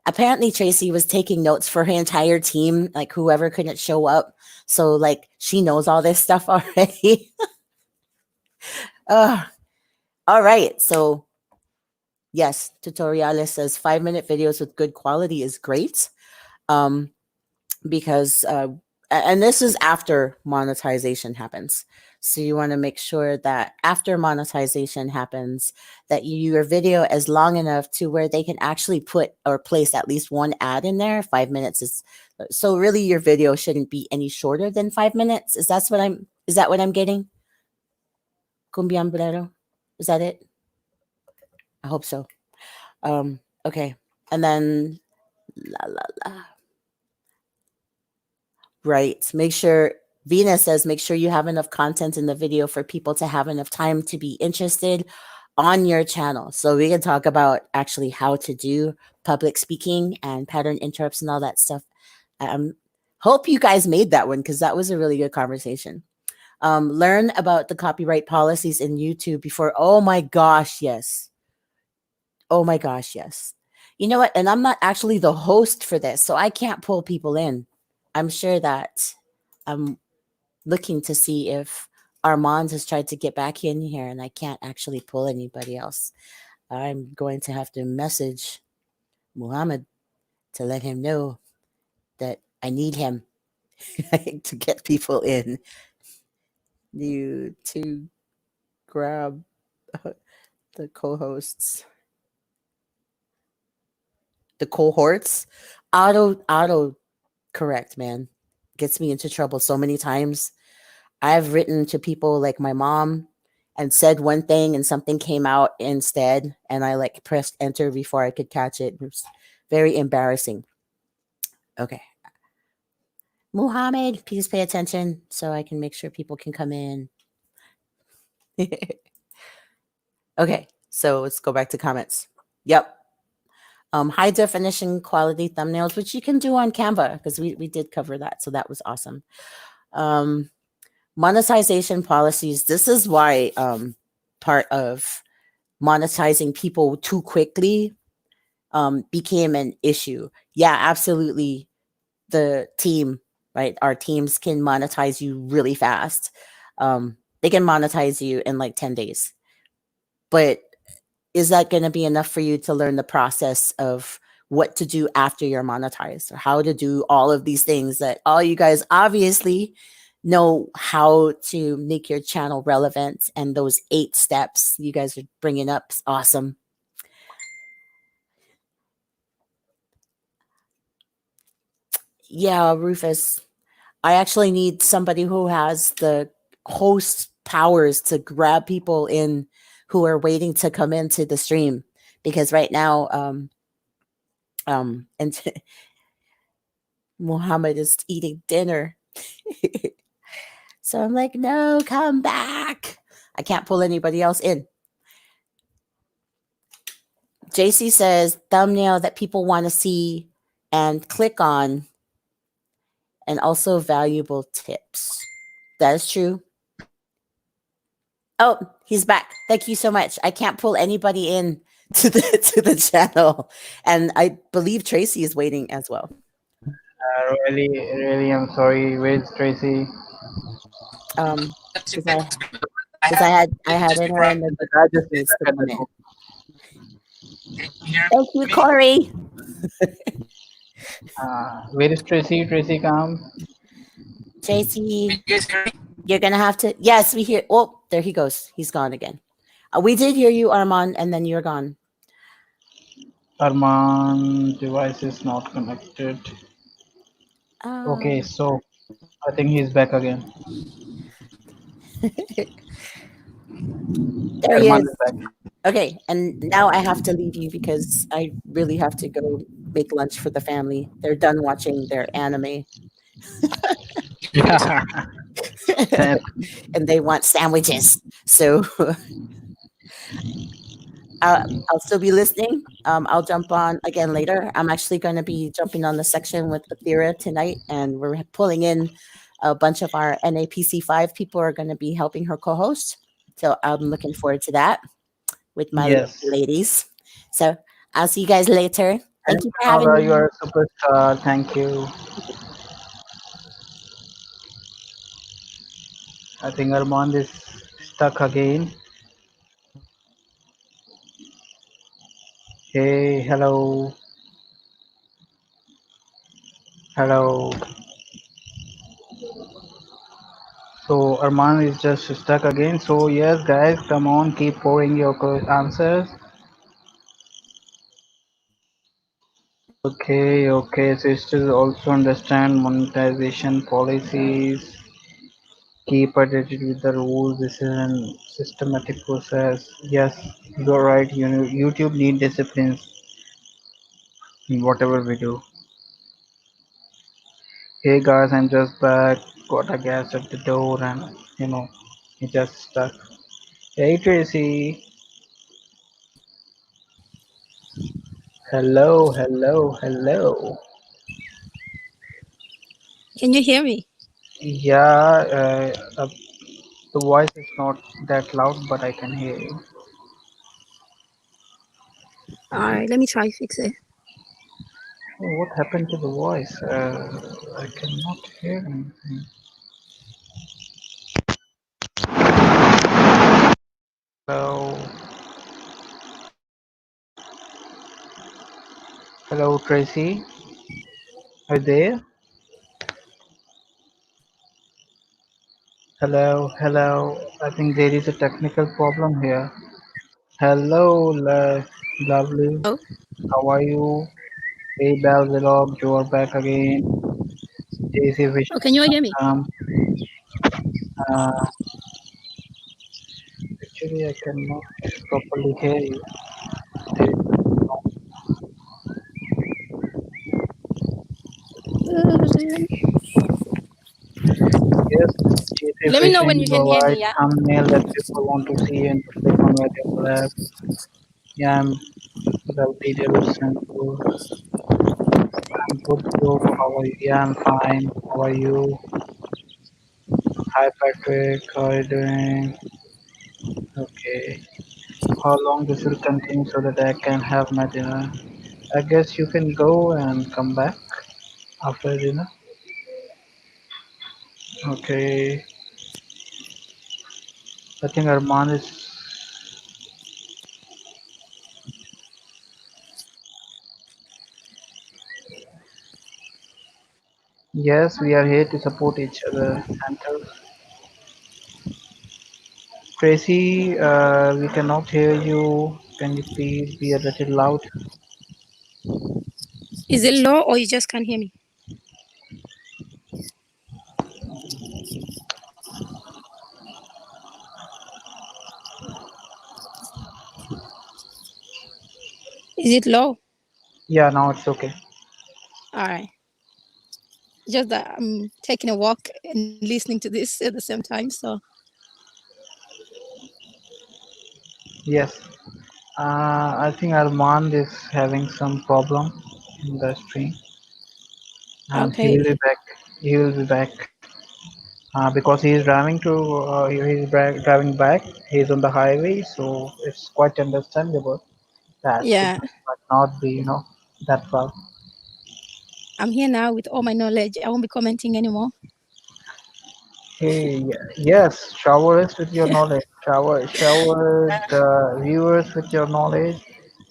apparently Tracy was taking notes for her entire team, like whoever couldn't show up. So like she knows all this stuff already. All right. So yes, Tutoriales says 5-minute videos with good quality is great. Because and this is after monetization happens. So you want to make sure that after monetization happens, that your video is long enough to where they can actually put or place at least one ad in there. 5 minutes is, so really your video shouldn't be any shorter than 5 minutes. Is that what I'm getting? Cumbiambrero? Is that it? I hope so. Okay. And then right. Make sure, Venus says, make sure you have enough content in the video for people to have enough time to be interested on your channel. So we can talk about actually how to do public speaking and pattern interrupts and all that stuff. Hope you guys made that one, because that was a really good conversation. Learn about the copyright policies in YouTube before. Oh my gosh, yes. Oh my gosh, yes. You know what? And I'm not actually the host for this, so I can't pull people in. I'm sure that I'm looking to see if Armand has tried to get back in here, and I can't actually pull anybody else. I'm going to have to message Muhammad to let him know that I need him to get people in. You to grab the co-hosts, the cohorts. Auto correct, man. Gets me into trouble so many times. I've written to people like my mom and said one thing and something came out instead, and I like pressed enter before I could catch it. It was very embarrassing. Okay. Muhammad, please pay attention so I can make sure people can come in. Okay, so let's go back to comments. Yep. High definition quality thumbnails, which you can do on Canva, because we did cover that. So that was awesome. Monetization policies. This is why part of monetizing people too quickly became an issue. Yeah, absolutely. The team, right? Our teams can monetize you really fast. They can monetize you in like 10 days. But is that going to be enough for you to learn the process of what to do after you're monetized, or how to do all of these things that all you guys obviously know how to make your channel relevant? And those 8 steps you guys are bringing up is awesome. Yeah, Rufus, I actually need somebody who has the host powers to grab people in who are waiting to come into the stream, because right now, and Muhammad is eating dinner. So I'm like, no, come back. I can't pull anybody else in. JC says thumbnail that people want to see and click on, and also valuable tips. That is true. Oh, he's back. Thank you so much. I can't pull anybody in to the channel, and I believe Tracy is waiting as well. Really, really, I'm sorry. Where's Tracy? Because I I because I have had I just had before her I in the The guy just stayed needs to back at come the in. room. can you hear Thank you, me? Corey. Where is Tracy? Tracy, come. Can Tracy, you guys hear me? you're gonna have to. Yes, we hear. Oh, there he goes. He's gone again. We did hear you, Armand, and then you're gone. Armand device is not connected. Okay, Um, so I think he's back again. there he Armand is. is back. Okay, and now I have to leave you because I really have to go make lunch for the family. They're done watching their anime Yeah. Same. and they want sandwiches. So I'll still be listening. I'll jump on again later. I'm actually going to be jumping on the section with Athera tonight, and we're pulling in a bunch of our NAPC5 people are going to be helping her co-host. So I'm looking forward to that with my Yes. ladies. So I'll see you guys later. Thank Thanks, you for having Nora. You me. are a superstar. Thank you. I think Armand is stuck again. Hey, hello. Hello. So Arman is just stuck again. So yes, guys, come on, keep pouring your answers. Okay, okay. Sisters also understand monetization policies. Keep updated with the rules. This is a systematic process. Yes, you're right. You know, YouTube need disciplines in whatever we do. Hey guys, I'm just back. Got a gas at the door, and it just stuck. Hey Tracy. Hello, hello, hello. Can you hear me? Yeah, the voice is not that loud, but I can hear you. All right, let me try fix it. Oh, what happened to the voice? I cannot hear anything. Hello, hello, Tracy. Are you there? Hello, hello. I think there is a technical problem here. Hello, lovely. Oh, How are you? Hey, Belzilog, you are back again. JC oh, can you Vishnu, hear me? uh, actually, I cannot properly hear you. There is yes, JC Let me know when Fishing you can hear provide me. Yeah. thumbnail that people want to see and to click on where they collab. Yeah, without details simple. I'm good, bro. How are you? Yeah, I'm fine. How are you? Hi, Patrick. How are you doing? Okay. How long this will continue so that I can have my dinner? I guess you can go and come back after dinner. Okay. I think Arman is. Yes, we are here to support each other. And Tracy, we cannot hear you. Can you please be a little loud? Is it low or you just can't hear me? Is it low? Yeah, now it's okay. All right. Just that I'm taking a walk and listening to this at the same time. So Yes. I think Armand is having some problem in the stream, and he will okay. be back. He will be back because he is driving to. He is driving back. He is on the highway, so it's quite understandable. that it Yeah, might not be, that well. I'm here now with all my knowledge. I won't be commenting anymore. Hey, yes, shower us with your knowledge. Shower the viewers with your knowledge.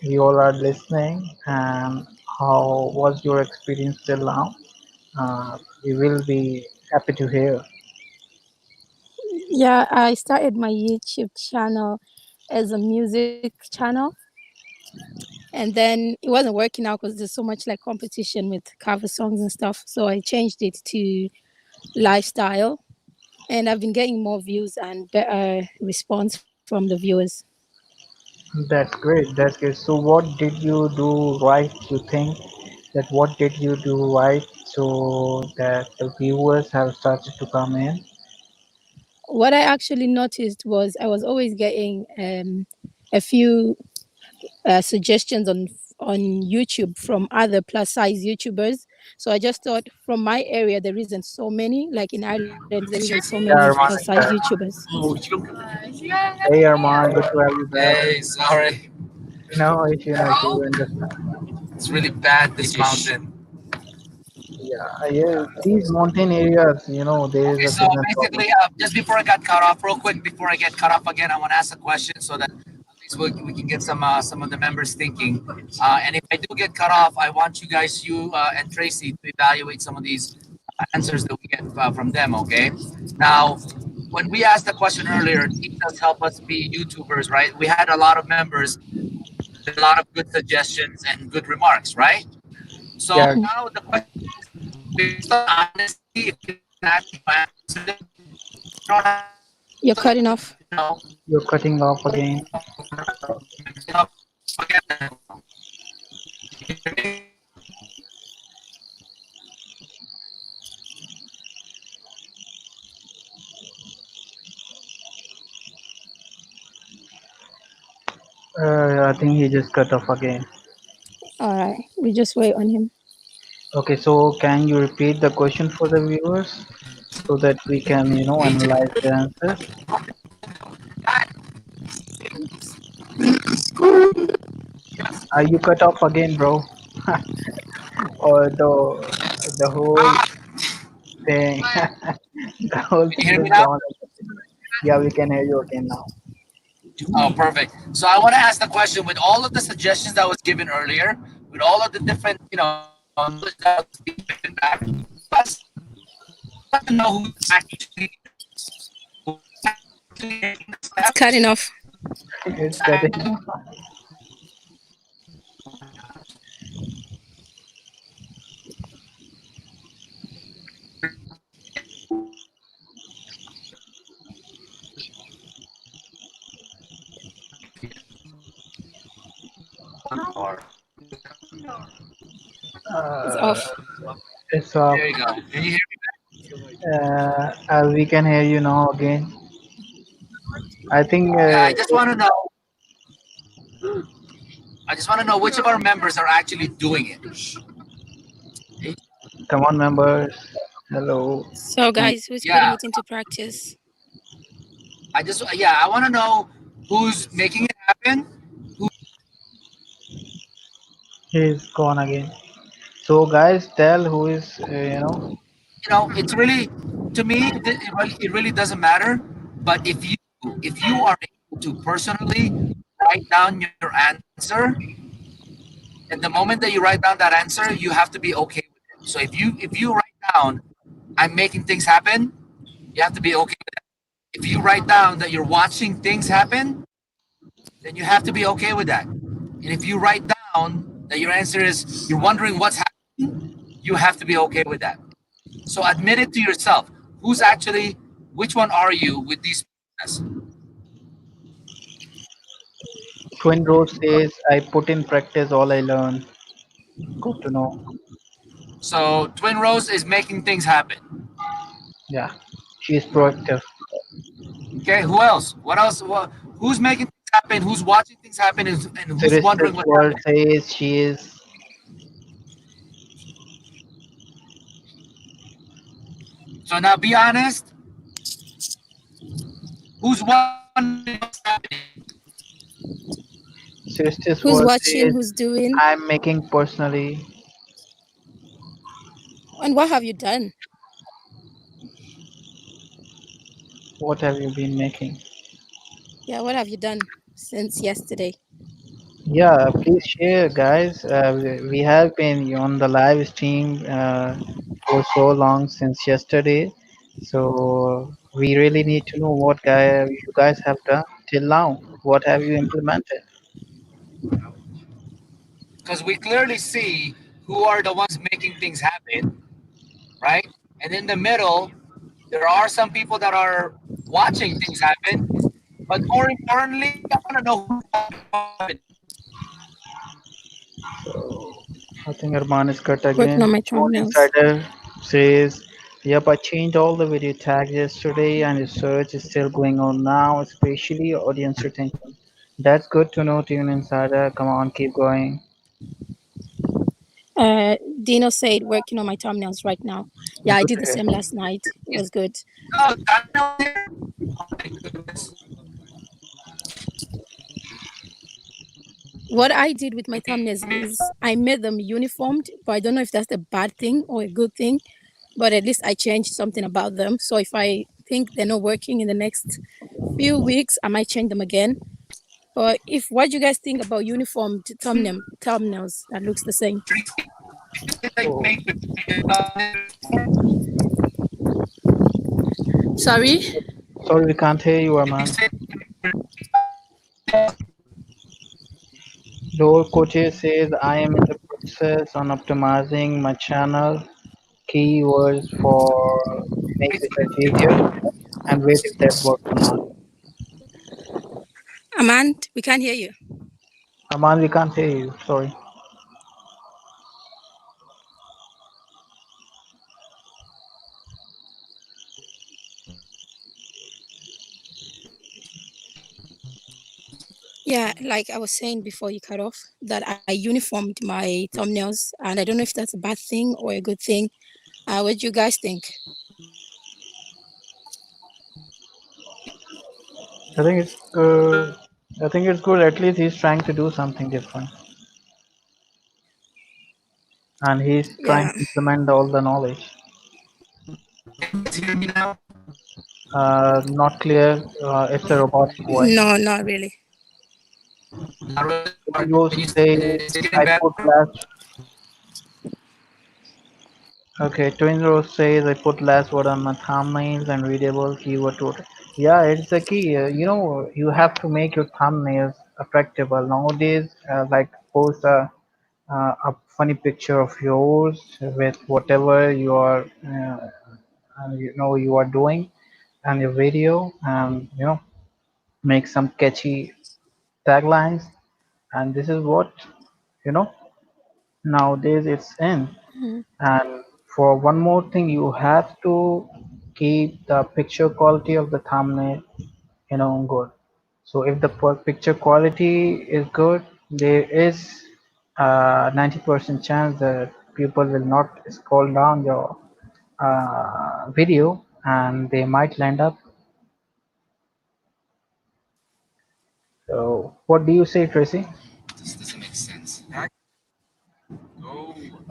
We all are listening. And how was your experience till now? We will be happy to hear. Yeah, I started my YouTube channel as a music channel, and then it wasn't working out because there's so much like competition with cover songs and stuff. So I changed it to lifestyle, and I've been getting more views and better response from the viewers. That's great. That's great. So, what did you do right? You think that what did you do right so that the viewers have started to come in? What I actually noticed was I was always getting a few suggestions on YouTube from other plus size YouTubers. So I just thought from my area there isn't so many. Like in Ireland, there isn't so many Yeah, plus Armand. size YouTubers. Hey, Armand, good to have you back. Hey, sorry. No issue, no issue. We understand. It's really bad, this mountain. Yeah, yeah. These mountain areas, there is Okay, a so signal problem. basically, just before I got cut off, real quick, before I get cut off again, I want to ask a question so that at least we can get some of the members thinking. And if I do get cut off, I want you guys, you and Tracy, to evaluate some of these answers that we get from them. Okay. Now, when we asked the question earlier, it does help us be YouTubers, right? We had a lot of members, a lot of good suggestions and good remarks, right? So Yeah, now the question is, based on honesty, if you can actually answer them, you don't have You're cutting off. to know. you're cutting off again. I think he just cut off again. All right, we just wait on him. Okay, so can you repeat the question for the viewers so that we can, analyze the answers? You cut off again, bro. Or the whole thing, the whole Can you thing hear is me now? gone. Yeah, we can hear you again now. Oh, perfect. So I want to ask the question with all of the suggestions that was given earlier, with all of the different, knowledge that was being given back, plus I want to know who's actually taking the It's cutting steps off. It's cutting. It's Uh, off. it's off. There you go. Can you hear We can hear you now again. I think, me? Yeah, I just want to know which of our members are actually doing it. come on, members. Hello. So Can guys, who's putting Yeah, it into practice? I want to know who's making it happen. he's gone again. So, guys, tell who is, It's really, to me, it really doesn't matter. But if you are able to personally write down your answer, and the moment that you write down that answer, you have to be okay with it. So if you write down, I'm making things happen, you have to be okay with that. If you write down that you're watching things happen, then you have to be okay with that. And if you write down that your answer is you're wondering what's happening, you have to be okay with that. So admit it to yourself. Which one are you with these process? Twin Rose says, I put in practice all I learned. Good to know. So Twin Rose is making things happen. Yeah, she's proactive. Okay, who else? What else? Who's making things happen? Who's watching things happen? And who's wondering Sirista's what's World happening? says she is. So now be honest. Who's wondering what's happening? Sirsti's Who's word watching? says, Who's doing? I'm making personally. And what have you done? What have you been making? Yeah, what have you done since yesterday? Yeah, please share, guys. We have been on the live stream for so long since yesterday, so we really need to know what you guys have done till now. What have you implemented? Because we clearly see who are the ones making things happen, right? And in the middle, there are some people that are watching things happen. But more importantly, I want to know who's happen. So I think Arman is cut Working again. on my John thumbnails. Insider says, "Yep, I changed all the video tags yesterday, and research is still going on now, especially audience retention." That's good to know, Tune Insider. Come on, keep going. Dino said working on my thumbnails right now. Yeah, I Good did to the hear. same last night. It was good. Oh, Daniel's here? Oh my goodness. What I did with my thumbnails is I made them uniformed, but I don't know if that's a bad thing or a good thing. But at least I changed something about them. So if I think they're not working in the next few weeks, I might change them again. But if what do you guys think about uniformed thumbnails that looks the same? Like So, make Sorry. sorry, we can't hear you, if you Arman. say Lord Coaches says, I am in the process on optimizing my channel keywords for make research easier and wait if that works or not. Amand, we can't hear you. Arman, we can't hear you. Sorry. Yeah, like I was saying before you cut off, that I uniformed my thumbnails, and I don't know if that's a bad thing or a good thing. What do you guys think? I think it's good. I think it's good. At least he's trying to do something different, and he's trying Yeah. to implement all the knowledge. hear me now? Not clear. It's a robotic voice. No, not really. Not really. Windows You says is it getting I better? put last. Okay, Twin Rose says I put last word on my thumbnails and readable keyword total. Yeah, it's the key. You have to make your thumbnails attractable nowadays. Like post a funny picture of yours with whatever you are doing and your video, and make some catchy taglines. And this is what you know nowadays it's in. Mhm. And for one more thing, you have to keep the picture quality of the thumbnail, good. So if the picture quality is good, there is a 90% chance that people will not scroll down your video, and they might land up. So what do you say, Tracy? This doesn't make sense.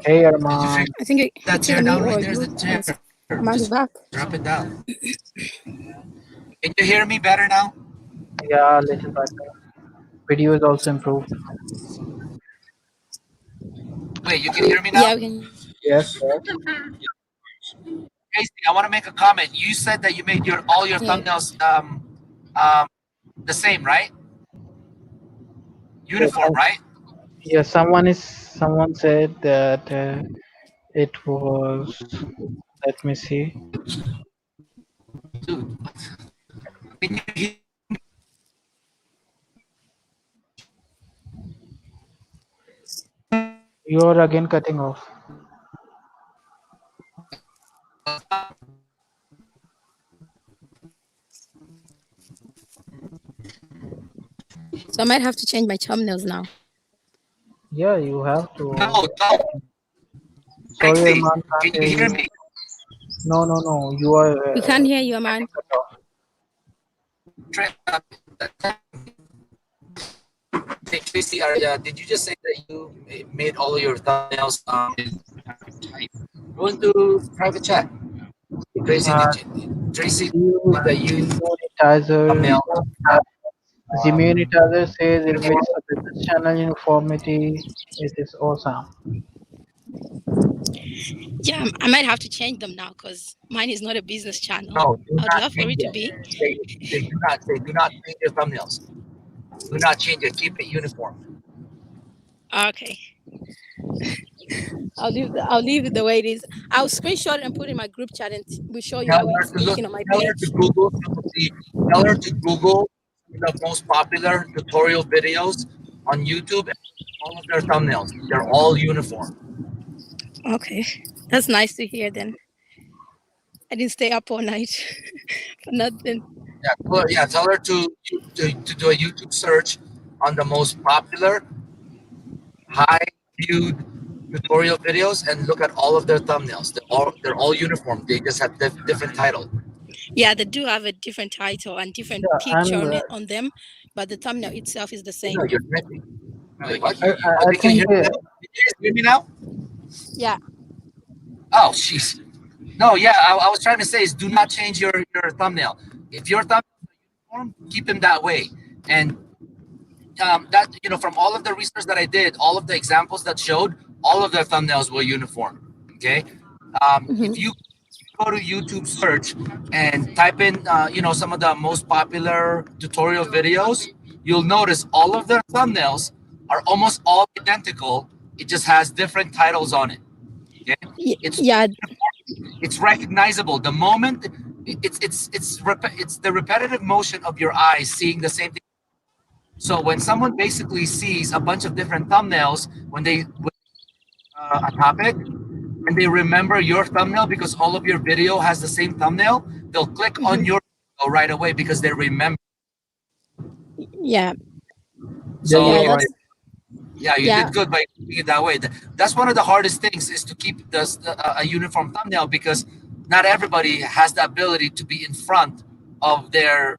Hey, Did you figure Arman. I think that it's chair either me down or right there's you. the chair. Amand is Just back. drop it down. Can you hear me better now? Yeah, a little better. Video is also improved. Wait, you can hear me Yeah, now? we can. Yes. Casey, I want to make a comment. You said that you made all your Yeah. thumbnails um the same, right? Yes. Uniform, right? Yeah, someone said that it was. Let me see. Dude, can you hear You're again cutting off. So I might have to change my thumbnails now. Yeah, you have no, to. no. Sorry, Casey, Arman, can't can hear you hear you. me? No, no, no. You are We can't hear you, getting Amand. cut off. Tra- uh, Tracy, did you just say that you made all of your thumbnails in private chat? Go into private chat. Tracy, Uh, Tracy, use that you demonetizers. thumbnail Monetizer says it uniform? makes a business channel uniformity. It is awesome. Yeah, I might have to change them now because mine is not a business channel. No, do I would not love for change it to it. be. Do not change your thumbnails. Do not change it. Keep it uniform. Okay. I'll leave it the way it is. I'll screenshot it and put it in my group chat and we'll show you Tell how her it's to look. looking on my Tell her to page. Google some of the. Tell her to Google the most popular tutorial videos on YouTube. And all of their thumbnails, they're all uniform. Okay. That's nice to hear then. I didn't stay up all night for nothing. Tell her to do a YouTube search on the most popular, high viewed tutorial videos and look at all of their thumbnails. They're all uniform. They just have different title. Yeah, they do have a different title and different Yeah, picture and on them, but the thumbnail itself is the No, same. you're connecting. No, they What? can hear you. Oh, I they can think hear me now? Can you guys hear me now? Yeah. Oh, jeez. No, yeah, I was trying to say is do not change your thumbnail. If your thumbnail is uniform, keep them that way. And that from all of the research that I did, all of the examples that showed, all of their thumbnails were uniform. Okay, if you go to YouTube search and type in some of the most popular tutorial videos, you'll notice all of their thumbnails are almost all identical. It just has different titles on it. Okay, it's Yeah. it's recognizable the moment it's the repetitive motion of your eyes seeing the same thing. So when someone basically sees a bunch of different thumbnails when they a topic and they remember your thumbnail because all of your video has the same thumbnail, they'll click on your video right away because they remember. Yeah. yeah, So Yeah. you're That's right. yeah, you yeah. did good by doing it that way. That's one of the hardest things is to keep a uniform thumbnail because not everybody has the ability to be in front of their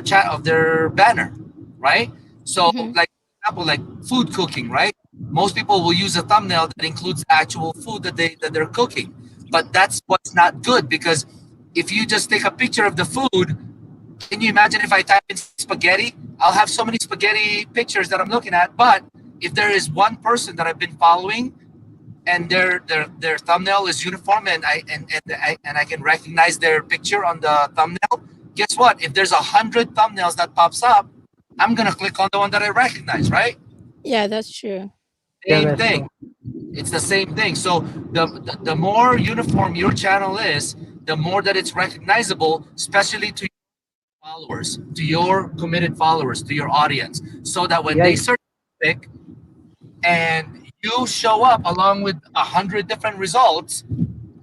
chat of their banner, right? So Mhm. like for example, like food cooking, right? Most people will use a thumbnail that includes the actual food that they're cooking, but that's what's not good because if you just take a picture of the food, can you imagine if I type in spaghetti? I'll have so many spaghetti pictures that I'm looking at. But if there is one person that I've been following and their thumbnail is uniform and I can recognize their picture on the thumbnail, guess what? If there's 100 thumbnails that pops up, I'm gonna click on the one that I recognize, right? Yeah, that's true. Yeah, Same that's thing. true. It's the same thing. So the more uniform your channel is, the more that it's recognizable, especially to followers, to your committed followers, to your audience, so that when Yeah, they search topic and you show up along with 100 different results,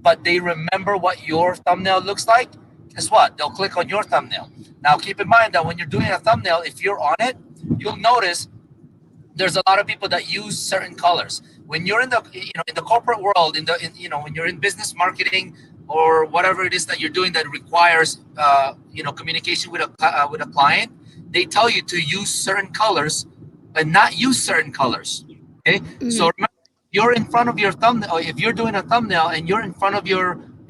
but they remember what your thumbnail looks like, guess what? They'll click on your thumbnail. Now, keep in mind that when you're doing a thumbnail, if you're on it, you'll notice there's a lot of people that use certain colors. When you're in the in the corporate world, when you're in business marketing or whatever it is that you're doing that requires communication with a client, they tell you to use certain colors and not use certain colors. Okay, so Mhm. remember, you're in front of your thumbnail. If you're doing a thumbnail and you're in front of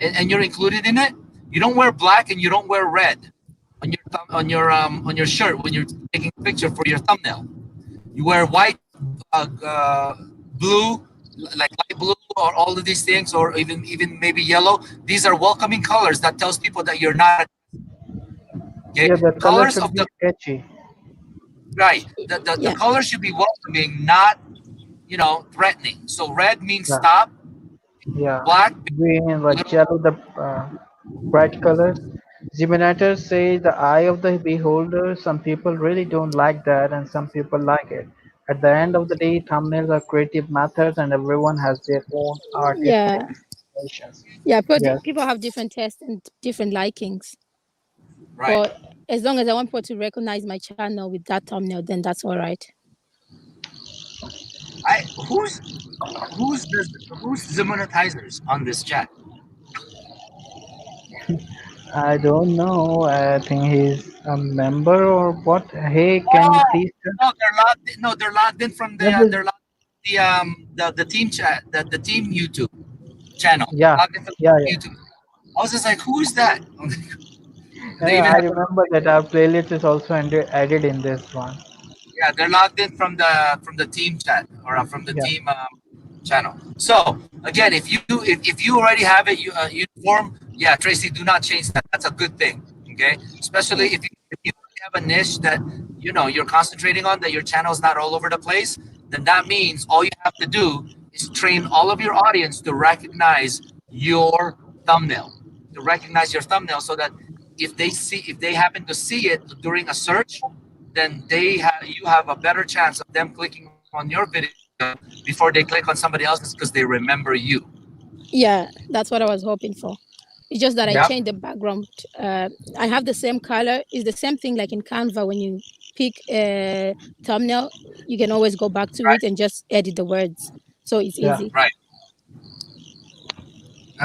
and you're included in it, you don't wear black and you don't wear red on your shirt when you're taking a picture for your thumbnail. You wear white, blue, like light blue, or all of these things, or even maybe yellow. These are welcoming colors that tells people that you're not okay. yeah, the color Colors should of be the sketchy. right. The Yeah. color should be welcoming, not threatening. So red means Yeah, stop. yeah. Black Green, means like yellow, the bright colors. Ziminator say the eye of the beholder. Some people really don't like that, and some people like it. At the end of the day, thumbnails are creative methods, and everyone has their own artistic Yeah. expressions. Yeah. Yes, People have different tastes and different likings. right. But as long as I want people to recognize my channel with that thumbnail, then that's all right. I who's the monetizers on this chat? I don't know. I think he's A member or what? Hey, can you Oh, please no, they're logged. No, they're logged in from tell? they're logged the team chat the team YouTube channel. Yeah, Logged in from yeah, the yeah. YouTube. I was just like, who is that? They Yeah, even I have remember that our playlist is also added in this one. yeah, they're logged in from the team chat or from the Yeah, team channel. So again, if you already have it, uniform, yeah, Tracy, do not change that. That's a good thing. Okay, especially if you have a niche that you're concentrating on, that your channel is not all over the place, then that means all you have to do is train all of your audience to recognize your thumbnail, so that if they happen to see it during a search, then you have a better chance of them clicking on your video before they click on somebody else's because they remember you. Yeah, that's what I was hoping for. It's just that I Yep. changed the background. I have the same color. It's the same thing like in Canva when you pick a thumbnail, you can always go back to Right. it and just edit the words. So it's yeah, easy. Right.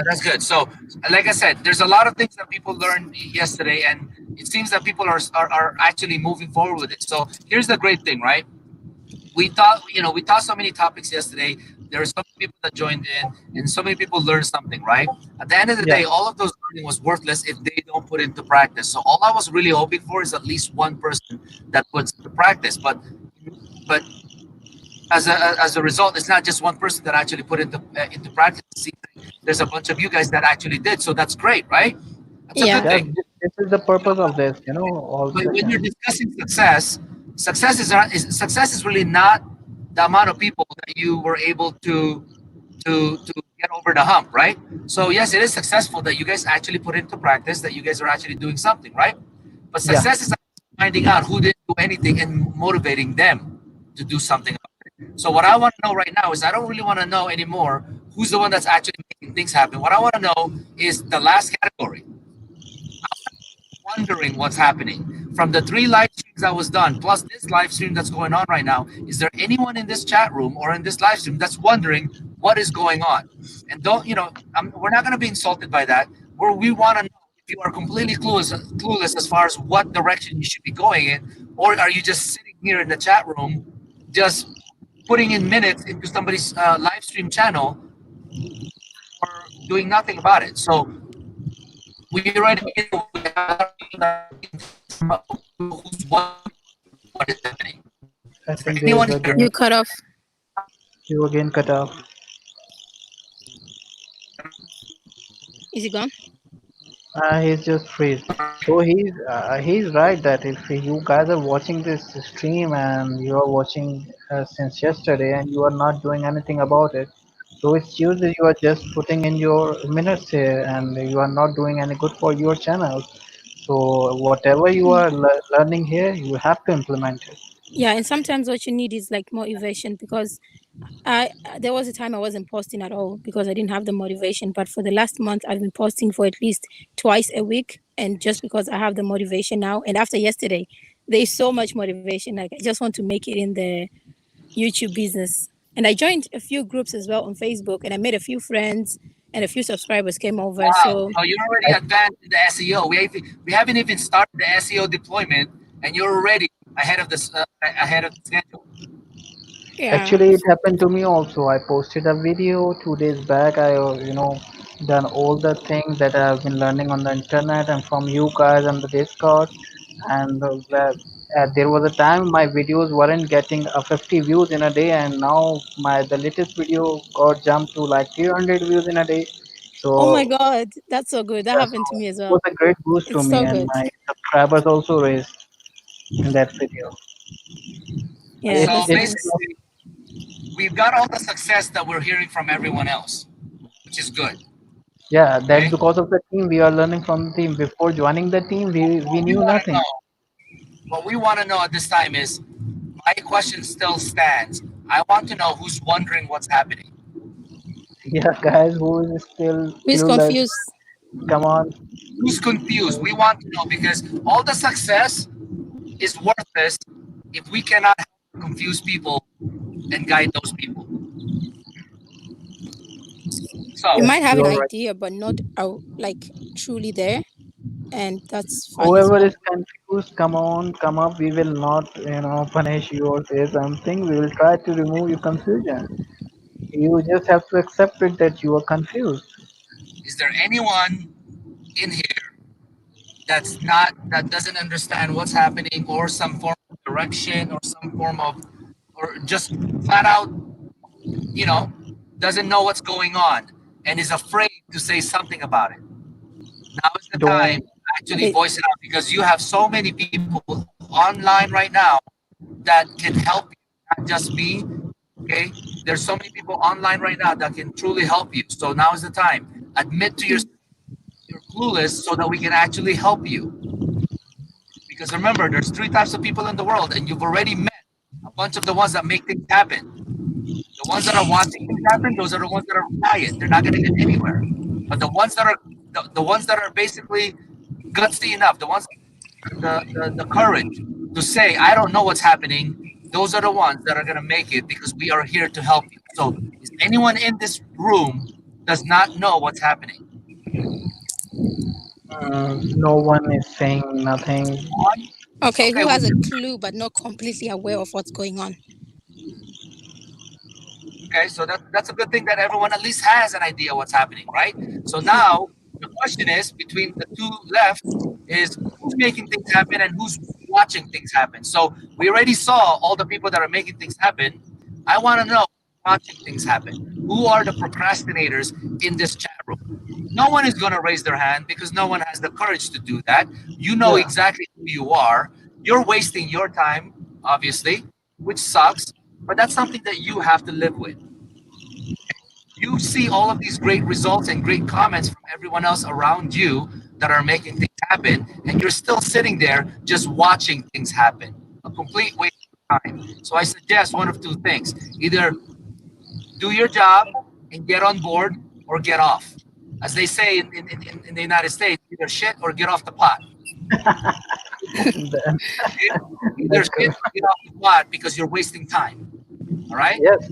That's good. So, like I said, there's a lot of things that people learned yesterday, and it seems that people are actually moving forward with it. So, here's the great thing, right? We taught so many topics yesterday. There were so many people that joined in, and so many people learned something, right? At the end of the yeah, day, all of those learning was worthless if they don't put into practice. So all I was really hoping for is at least one person that puts into practice. But as a result, it's not just one person that actually put into practice. See, there's a bunch of you guys that actually did. So that's great, right? That's a good Yeah. yeah. thing. This is the purpose of this, all But when you're sessions. discussing success, success is really not the amount of people that you were able to get over the hump, right? So yes, it is successful that you guys actually put into practice, that you guys are actually doing something, right? But Yeah, success is finding out who didn't do anything and motivating them to do something about it. So what I want to know right now is I don't really want to know anymore who's the one that's actually making things happen. What I want to know is the last category, wondering what's happening. From the 3 live streams that was done, plus this live stream that's going on right now, is there anyone in this chat room or in this live stream that's wondering what is going on? And don't, we're not going to be insulted by that. Where we want to know if you are completely clueless as far as what direction you should be going in, or are you just sitting here in the chat room, just putting in minutes into somebody's live stream channel or doing nothing about it. So we already know we have who's what is happening. I Is there think there is anyone again here? You cut off. you again cut off. Is it gone? He's just freeze. So he's right that if you guys are watching this stream and you are watching since yesterday and you are not doing anything about it, so it's usually you are just putting in your minutes here and you are not doing any good for your channel. So whatever you are learning here, you have to implement it. Yeah, and sometimes what you need is like motivation because I there was a time I wasn't posting at all because I didn't have the motivation. But for the last month, I've been posting for at least twice a week, and just because I have the motivation now, and after yesterday, there is so much motivation. Like I just want to make it in the YouTube business, and I joined a few groups as well on Facebook, and I made a few friends, and a few subscribers came over. Wow. So So you're already advanced in the SEO. We haven't even started the SEO deployment, and you're already ahead of the schedule. yeah, Actually, it happened to me also. I posted a video 2 days back. Done all the things that I've been learning on the internet and from you guys on the Discord. And there was a time my videos weren't getting 50 views in a day, and now the latest video got jumped to like 300 views in a day. oh my So God, that's so good. That yeah, happened to so me as it was well. a great boost to It's me, so and good. my subscribers also raised in that video. Yeah, So that's It's nice. basically, we've got all the success that we're hearing from everyone else, which is good. Yeah, that's Okay. because of the team. We are learning from the team. Before joining the team, we What we knew want to nothing. know, what we want to know at this time is, my question still stands. I want to know who's wondering what's happening. Yeah, guys, who is still Who's clueless? confused? Come on. Who's confused? We want to know because all the success is worthless if we cannot confuse people and guide those people. You So Yes, might have you an are right. idea, but not like truly there. and that's fun as Whoever well. is confused, come on, come up. We will not, punish you or say something. We will try to remove your confusion. You just have to accept it that you are confused. Is there anyone in here that doesn't understand what's happening, or some form of direction, or some form of, or just flat out, you know, doesn't know what's going on and is afraid to say something about it? Now is the time Don't. to actually Okay, voice it out, because you have so many people online right now that can help you, not just me. Okay, there's so many people online right now that can truly help you. So now is the time. Admit to yourself you're clueless so that we can actually help you. Because remember, there's three types of people in the world, and you've already met a bunch of the ones that make things happen. The ones that are watching things happen, those are the ones that are quiet. They're not going to get anywhere. But the ones that are basically gutsy enough, the ones the courage to say, I don't know what's happening, those are the ones that are going to make it, because we are here to help you. So, is anyone in this room does not know what's happening? No one is saying nothing. One? okay, Okay, who well, has a clue but not completely aware of what's going on? okay, so that's a good thing that everyone at least has an idea what's happening, right? So Yeah. now the question is, between the two left, is who's making things happen and who's watching things happen. So we already saw all the people that are making things happen. I want to know who's watching things happen. Who are the procrastinators in this chat room? No one is going to raise their hand because no one has the courage to do that. You know Yeah. exactly who you are. You're wasting your time, obviously, which sucks, but that's something that you have to live with. You see all of these great results and great comments from everyone else around you that are making things happen, and you're still sitting there just watching things happen. A complete waste of time. So I suggest one of two things: either do your job and get on board, or get off. As they say in the United States, either shit or get off the pot. That- Either that's shit good. or get off the pot, because you're wasting time. All right? Yes. Yes,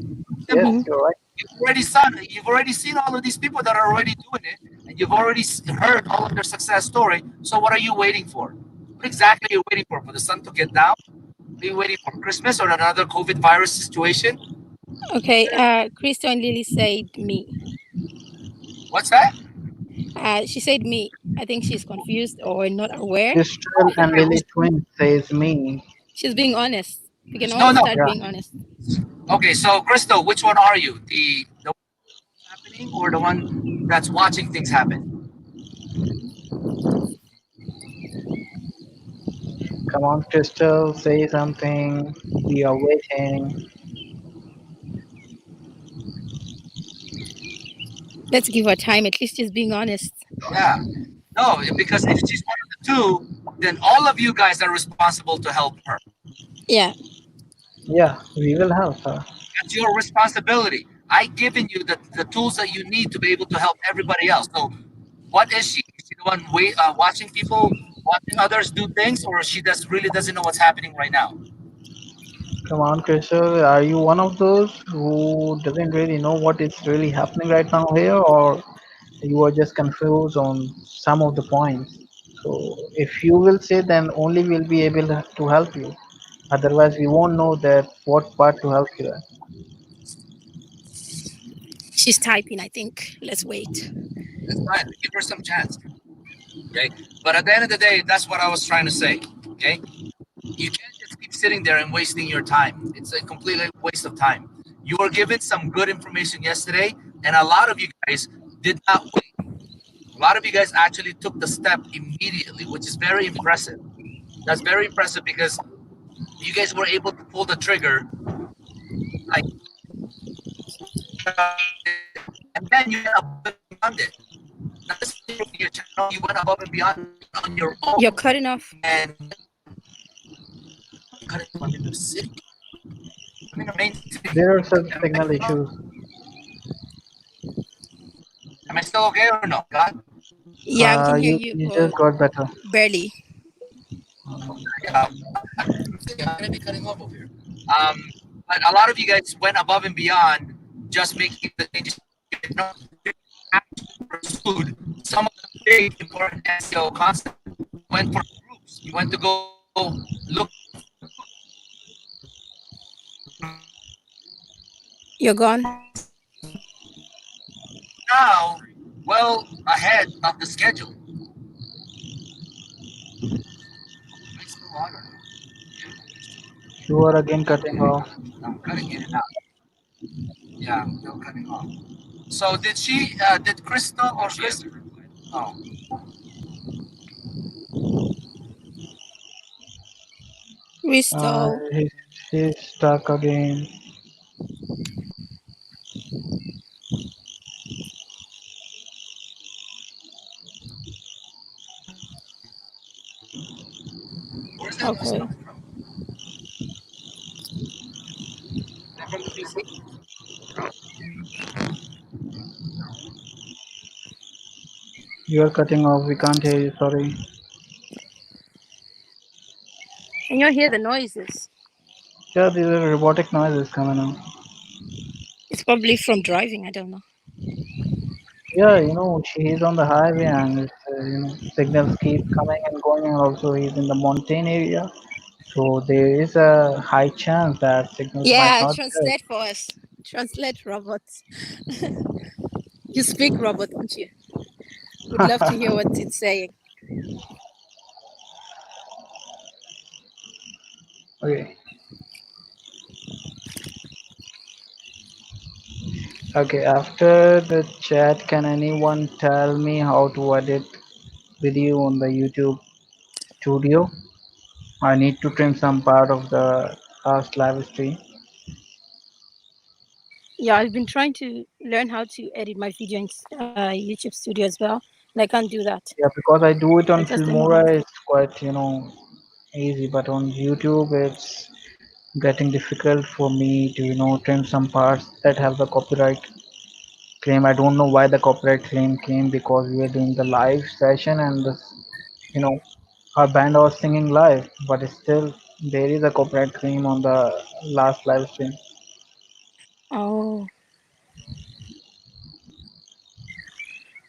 Simple. Hmm. you're right. You've already seen all of these people that are already doing it, and you've already heard all of their success story. So what are you waiting for? What exactly are you waiting for? For the sun to get down? Are you waiting for Christmas or another COVID virus situation? Okay, Christian Lily said me. What's that? She said me. I think she's confused or not aware. Crystal and Okay, Lily Twin says me. She's being honest. We can no, all no. start Yeah. being honest. Okay, so Crystal, which one are you? The one happening, or the one that's watching things happen? Come on, Crystal, say something. We are waiting. Let's give her time. At least she's being honest. Yeah. No, because if she's one of the two, then all of you guys are responsible to help her. Yeah. Yeah, we will help her. That's your responsibility. I've given you the tools that you need to be able to help everybody else. So, what is she? Is she the one watching people, watching others do things, or she really doesn't know what's happening right now? Come on, Crystal. Are you one of those who doesn't really know what is really happening right now here, or you are just confused on some of the points? So, if you will say, then only we'll be able to help you. Otherwise, we won't know that what part to help you at. She's typing, I think. Let's wait. That's fine. Give her some chance. Okay. But at the end of the day, that's what I was trying to say. Okay. You can't just keep sitting there and wasting your time. It's a completely waste of time. You were given some good information yesterday, and a lot of you guys did not wait. A lot of you guys actually took the step immediately, which is very impressive. That's very impressive, because you guys were able to pull the trigger, like, and then you went above and beyond it. Not just improving your channel, you went above and beyond on your You're own. cutting off. And I'm in the city. I'm in the main city. There are some signal issues. Am I still okay or no? God? Yeah, we can hear You you, you but just got better. barely. Yeah. I'm gonna be cutting off over here. But a lot of you guys went above and beyond just making the changes. You know, actually pursued some of the big important SEO concepts. went for groups. You went to go look for You're gone. now well ahead of the schedule. It's no longer. You are again cutting off. I'm cutting it out. Yeah, I'm still cutting off. So did she? Did Crystal or She Chris? hasn't replied. Oh, Risto. He's, he's stuck again. where's that noise Okay. coming from? Is that from the PC? You are cutting off. We can't hear you. Sorry. Can you hear the noises? Yeah, these are robotic noises coming out. It's probably from driving. I don't know. Yeah, he's on the highway and signals keep coming and going, and also he's in the mountain area. So there is a high chance that signals might Yeah, not be there. translate for us. Translate, Robert. You speak Robert, don't you? Would love to hear what it's saying. Okay. Okay, after the chat, can anyone tell me how to edit video on the YouTube studio? I need to trim some part of the last live stream. Yeah, I've been trying to learn how to edit my video in YouTube Studio as well, and I can't do that. Yeah, because I do it I on just don't know how. Filmora, it's quite, easy, but on YouTube, it's getting difficult for me to, trim some parts that have the copyright claim. I don't know why the copyright claim came because we were doing the live session and you know, our band was singing live, but still there is a copyright claim on the last live stream. Oh,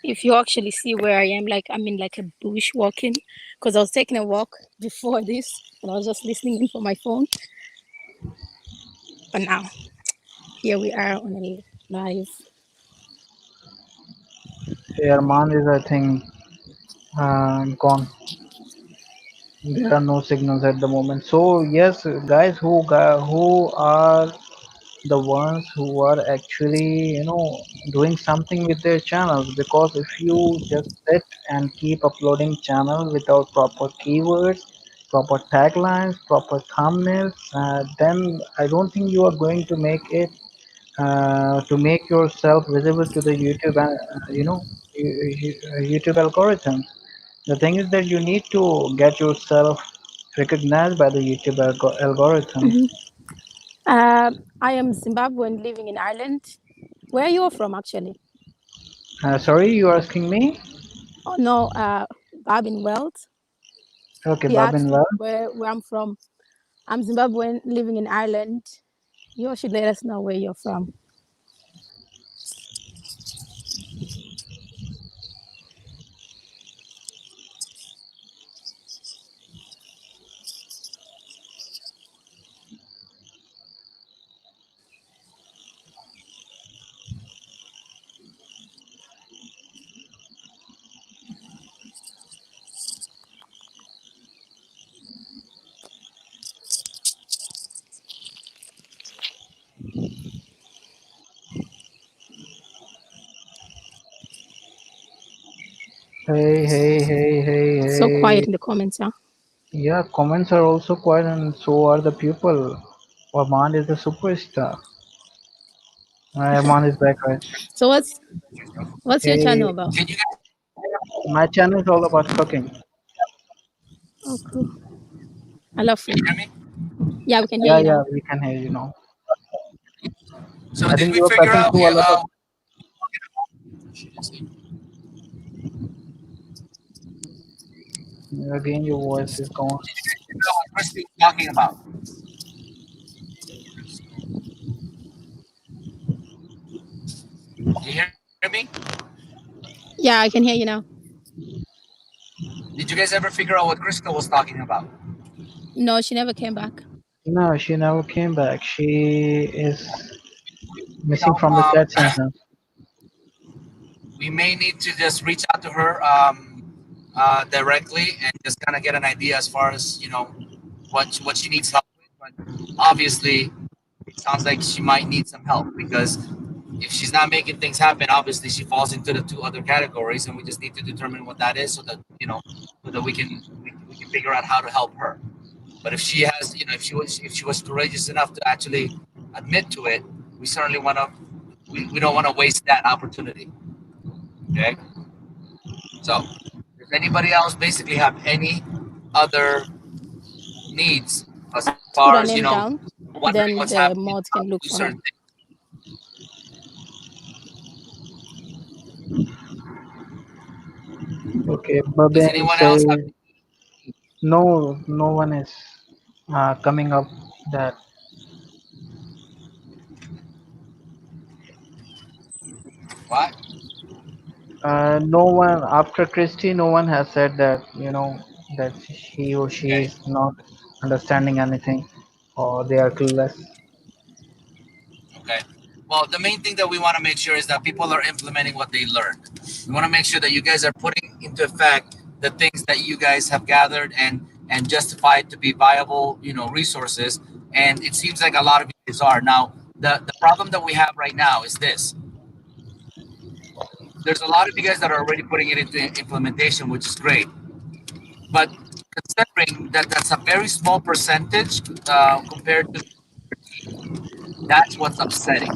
if you actually see where I am, like I'm in like a bush walking, because I was taking a walk before this, and I was just listening in for my phone. But now here we are on a live. Hey, Armand is, I think, gone. There are no signals at the moment. So yes, guys, who are the ones who are actually doing something with their channels, because if you just sit and keep uploading channels without proper keywords, proper taglines, proper thumbnails, then I don't think you are going to make it to make yourself visible to the YouTube and YouTube algorithms. The thing is that you need to get yourself recognized by the YouTube algorithms. Mhm. I am Zimbabwean living in Ireland. Where are you from, actually? Sorry, you are asking me? Oh no, Babin Weld. Okay, He Babin asked Lal. where I'm from. I'm Zimbabwean living in Ireland. You should let us know where you're from. Hey, hey, hey, hey, So quiet hey. in the comments, huh? Yeah, comments are also quiet, and so are the people. Armand is the superstar. Armand is back, right? So what's your channel Hey, about? Can you guys my channel is all about cooking. Oh, cool. I love food. hear me? Yeah, we can hear Yeah, you yeah, now. we can hear you now. So I did think we you are figure passing out? through a lot of. She didn't say. Again, your voice is gone. Figure out what Christy was talking about? Do you hear me? Yeah, I can hear you now. Did you guys ever figure out what Crystal was talking about? No, she never came back. No, she never came back. She is You missing know, from the chat since then. we may need to just reach out to her directly and just kind of get an idea as far as what she needs help with. But obviously, it sounds like she might need some help because if she's not making things happen, obviously she falls into the two other categories, and we just need to determine what that is so that so that we can figure out how to help her. But if she has, if she was courageous enough to actually admit to it, we certainly want to. We don't want to waste that opportunity. Okay. So, does anybody else basically have any other needs as To put far her as name down, wondering then what's the happening? mods can look Do for her. certain things. Okay, Does Babin anyone else have says no, no one is coming up that what? no one after Christie, no one has said that that he or she Okay. is not understanding anything or they are clueless. Okay. Well, the main thing that we want to make sure is that people are implementing what they learned. We want to make sure that you guys are putting into effect the things that you guys have gathered and justified to be viable, resources. And it seems like a lot of you guys are. Now, the problem that we have right now is this. There's a lot of you guys that are already putting it into implementation, which is great. But considering that that's a very small percentage compared to that's what's upsetting.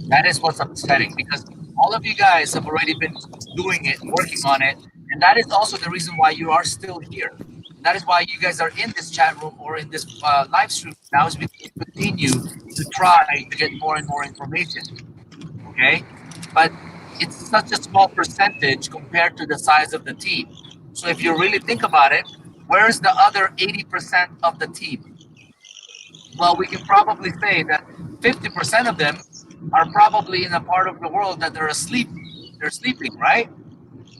That is what's upsetting because all of you guys have already been doing it, working on it, and that is also the reason why you are still here. And that is why you guys are in this chat room or in this live stream now is because you continue to try to get more and more information. Okay, but it's such a small percentage compared to the size of the team. So if you really think about it, where's the other 80% of the team? Well, we can probably say that 50% of them are probably in a part of the world that they're asleep. They're sleeping, right?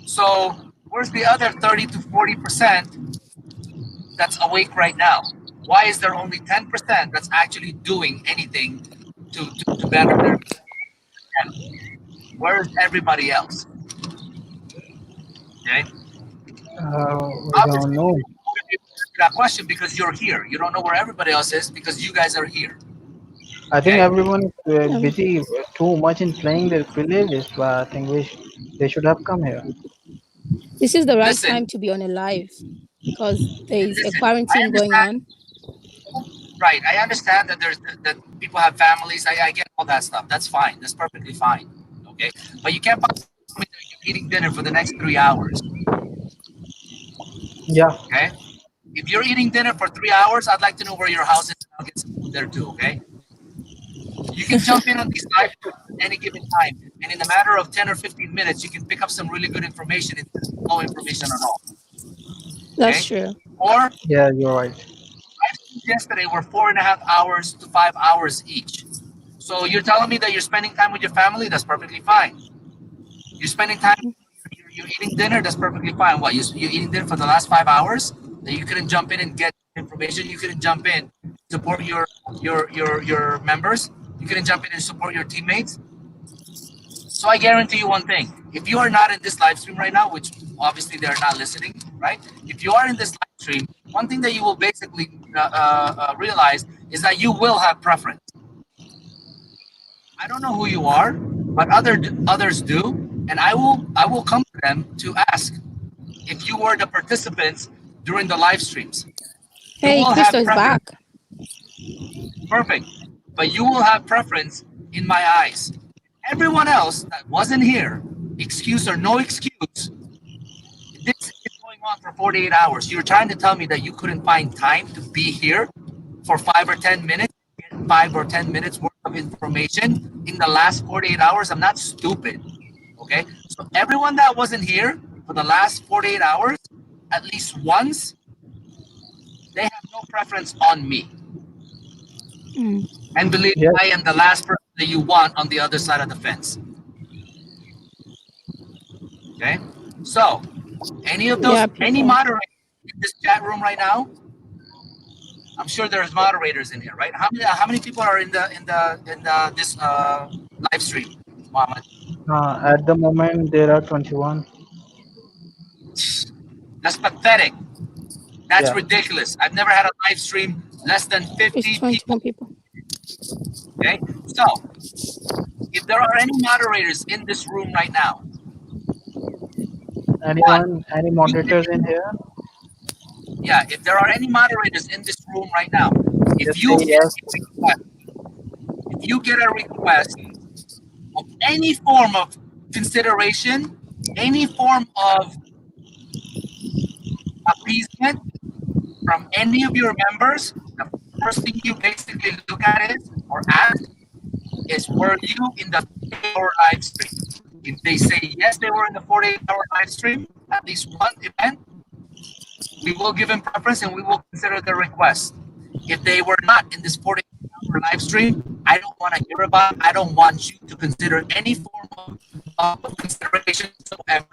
So where's the other 30 to 40% that's awake right now? Why is there only 10% that's actually doing anything to better their channel? Where's everybody else? Okay. We don't Obviously, know. that question because you're here. You don't know where everybody else is because you guys are here. I think Okay. everyone is Um, busy too much in playing their villages, but I think they should have come here. this is the right Listen, time to be on a live because there is a listen. I quarantine going understand. on. Right. I understand that that people have families. I get all that stuff. That's fine. That's perfectly fine. Okay. But you can't possibly tell me that you're eating dinner for the next 3 hours. Yeah, Okay. If you're eating dinner for 3 hours, I'd like to know where your house is. I'll get some food there too. Okay. You can jump in on these live at any given time, and in a matter of 10 or 15 minutes, you can pick up some really good information instead of no information at all. That's Okay. true. Or yeah, you're right. live streams yesterday were 4.5 hours to 5 hours each. So you're telling me that you're spending time with your family? That's perfectly fine. You're spending time, you're eating dinner? That's perfectly fine. What, you're eating dinner for the last 5 hours? That you couldn't jump in and get information? You couldn't jump in, support your members? You couldn't jump in and support your teammates? So I guarantee you one thing. If you are not in this live stream right now, which obviously they're not listening, right? If you are in this live stream, one thing that you will basically realize is that you will have preference. I don't know who you are, but others do, and I will come to them to ask if you were the participants during the live streams. You Hey, will Crystal have is preference. back. Perfect. But you will have preference in my eyes. Everyone else that wasn't here, excuse or no excuse, this is going on for 48 hours. You're trying to tell me that you couldn't find time to be here for 5 or 10 minutes, get 5 or 10 minutes worth of information in the last 48 hours? I'm not stupid. Okay. So everyone that wasn't here for the last 48 hours, at least once, they have no preference on me. Mm. And believe me, Yes, I am the last person that you want on the other side of the fence. Okay? So, Any of those, Yeah, any people. moderator in this chat room right now, I'm sure there's moderators in here, right? How many people are in this live stream, Muhammad? At the moment, there are 21. That's pathetic. That's Yeah. ridiculous. I've never had a live stream less than It's 50 people. 21 people. Okay, so if there are any moderators in this room right now, one, Anyone? Any you moderators in can, here? yeah, if there are any moderators in this room right now, if Just you say get yes. a request, if you get a request of any form of consideration, any form of appeasement from any of your members, the first thing you basically look at is or ask is, were you in the 48-hour live stream? If they say yes, they were in the 48-hour live stream, at least one event, we will give them preference and we will consider their request. If they were not in this 48-hour live stream, I don't want to hear about it. I don't want you to consider any form of consideration whatsoever.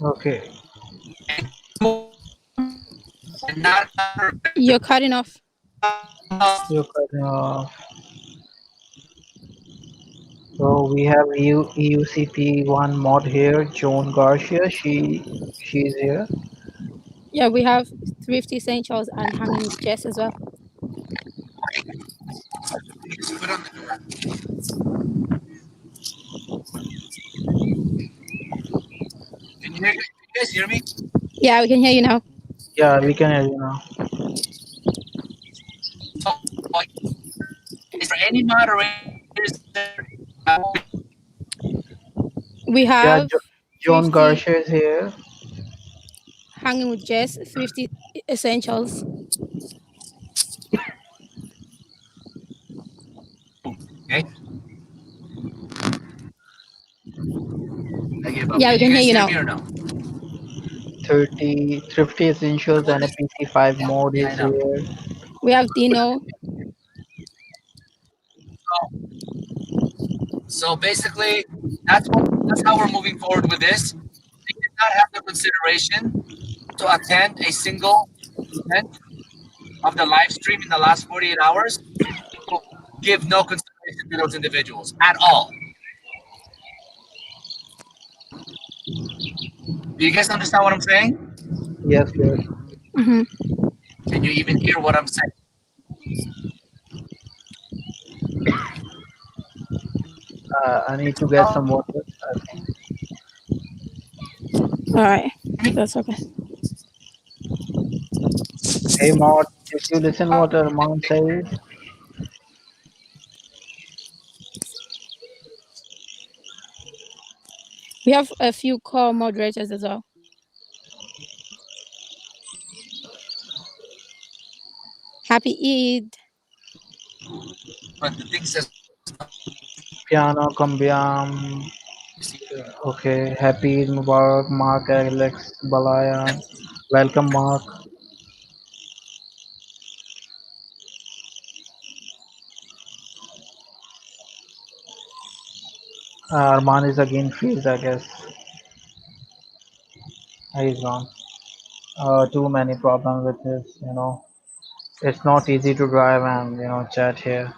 Okay. And not You're cutting off. You can, so we have EUCP one mod here, Joan Garcia. She's here. Yeah, we have Thrifty Essentials and Hanging with Jess as well. Just put on the door. Can you guys hear me? Yeah, we can hear you now. Yeah, we can hear you now. So, is there any moderators there? We Yeah, have Joan Thrifty Garcia is here. Hanging with Jess, Thrifty Essentials. Okay. I give up. Yeah, Can we you can hear guys you hear now. me or no? 30 Thrifty Essentials and a PC5 mode Yeah, I is know. here. We have Dino. So basically, that's how we're moving forward with this. They did not have the consideration to attend a single event of the live stream in the last 48 hours. We'll give no consideration to those individuals at all. Do you guys understand what I'm saying? Yes, yes. Mm-hmm. Can you even hear what I'm saying? I need to get some water, I think. All right, that's okay. Hey, Mod, did you listen what Armand says? We have a few core moderators as well. Happy Eid. But the thing says, Piano, Kambiam. Okay, Happy Eid Mubarak, Mark, Alex, Balaya. Welcome, Mark. Arman is again freeze, I guess. He's gone. Too many problems with this. It's not easy to drive and, chat here.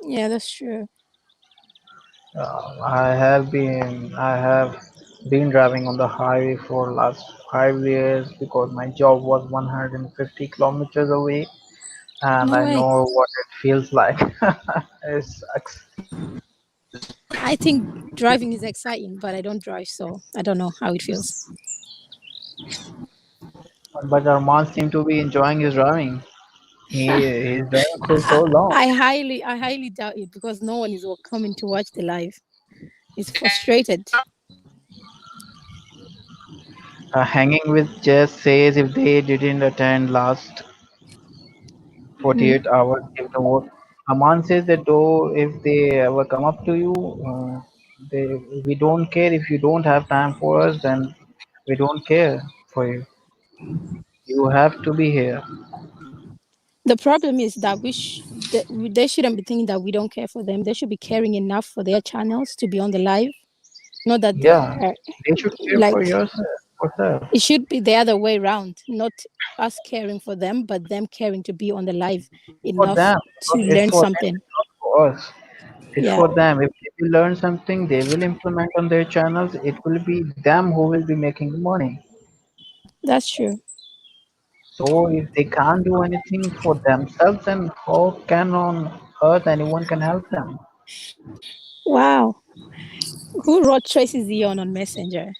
Yeah, that's true. I have been driving on the highway for last 5 years because my job was 150 kilometers away, and No I way. know what it feels like. It sucks. I think driving is exciting, but I don't drive, so I don't know how it feels. But Arman seemed to be enjoying his driving. He's driving for so long. I highly doubt it because no one is coming to watch the live. It's frustrated. Hanging with Jess says if they didn't attend last Mm. 48 hours, give the vote. Aman says that though if they ever come up to you, they we don't care if you don't have time for us, then we don't care for you. You have to be here. The problem is that they shouldn't be thinking that we don't care for them. They should be caring enough for their channels to be on the live. Not that Yeah, they're they should care for like, yourself, for self, it should be the other way around, not us caring for them, but them caring to be on the live for enough them, to because it's learn for them, something. it's not for us. It's Yeah, for them. If they will learn something, they will implement on their channels. It will be them who will be making the money. that's true. So if they can't do anything for themselves, then how can on earth anyone can help them? Wow. Who wrote Tracy Zion on Messenger?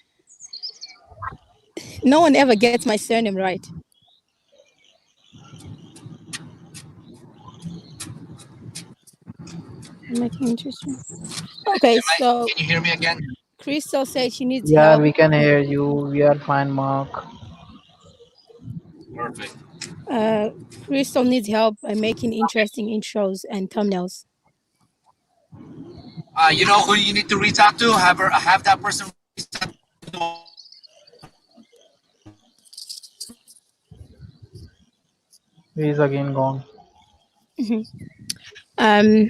No one ever gets my surname right. Making interesting. Okay, so Can you hear me again? Crystal said she needs Yeah, help. we can hear you. We are fine, Mark. Perfect. Uh, Crystal needs help by making interesting intros and thumbnails. You know who you need to reach out to? Have that person reach out to the He's again gone. Mhm. Um,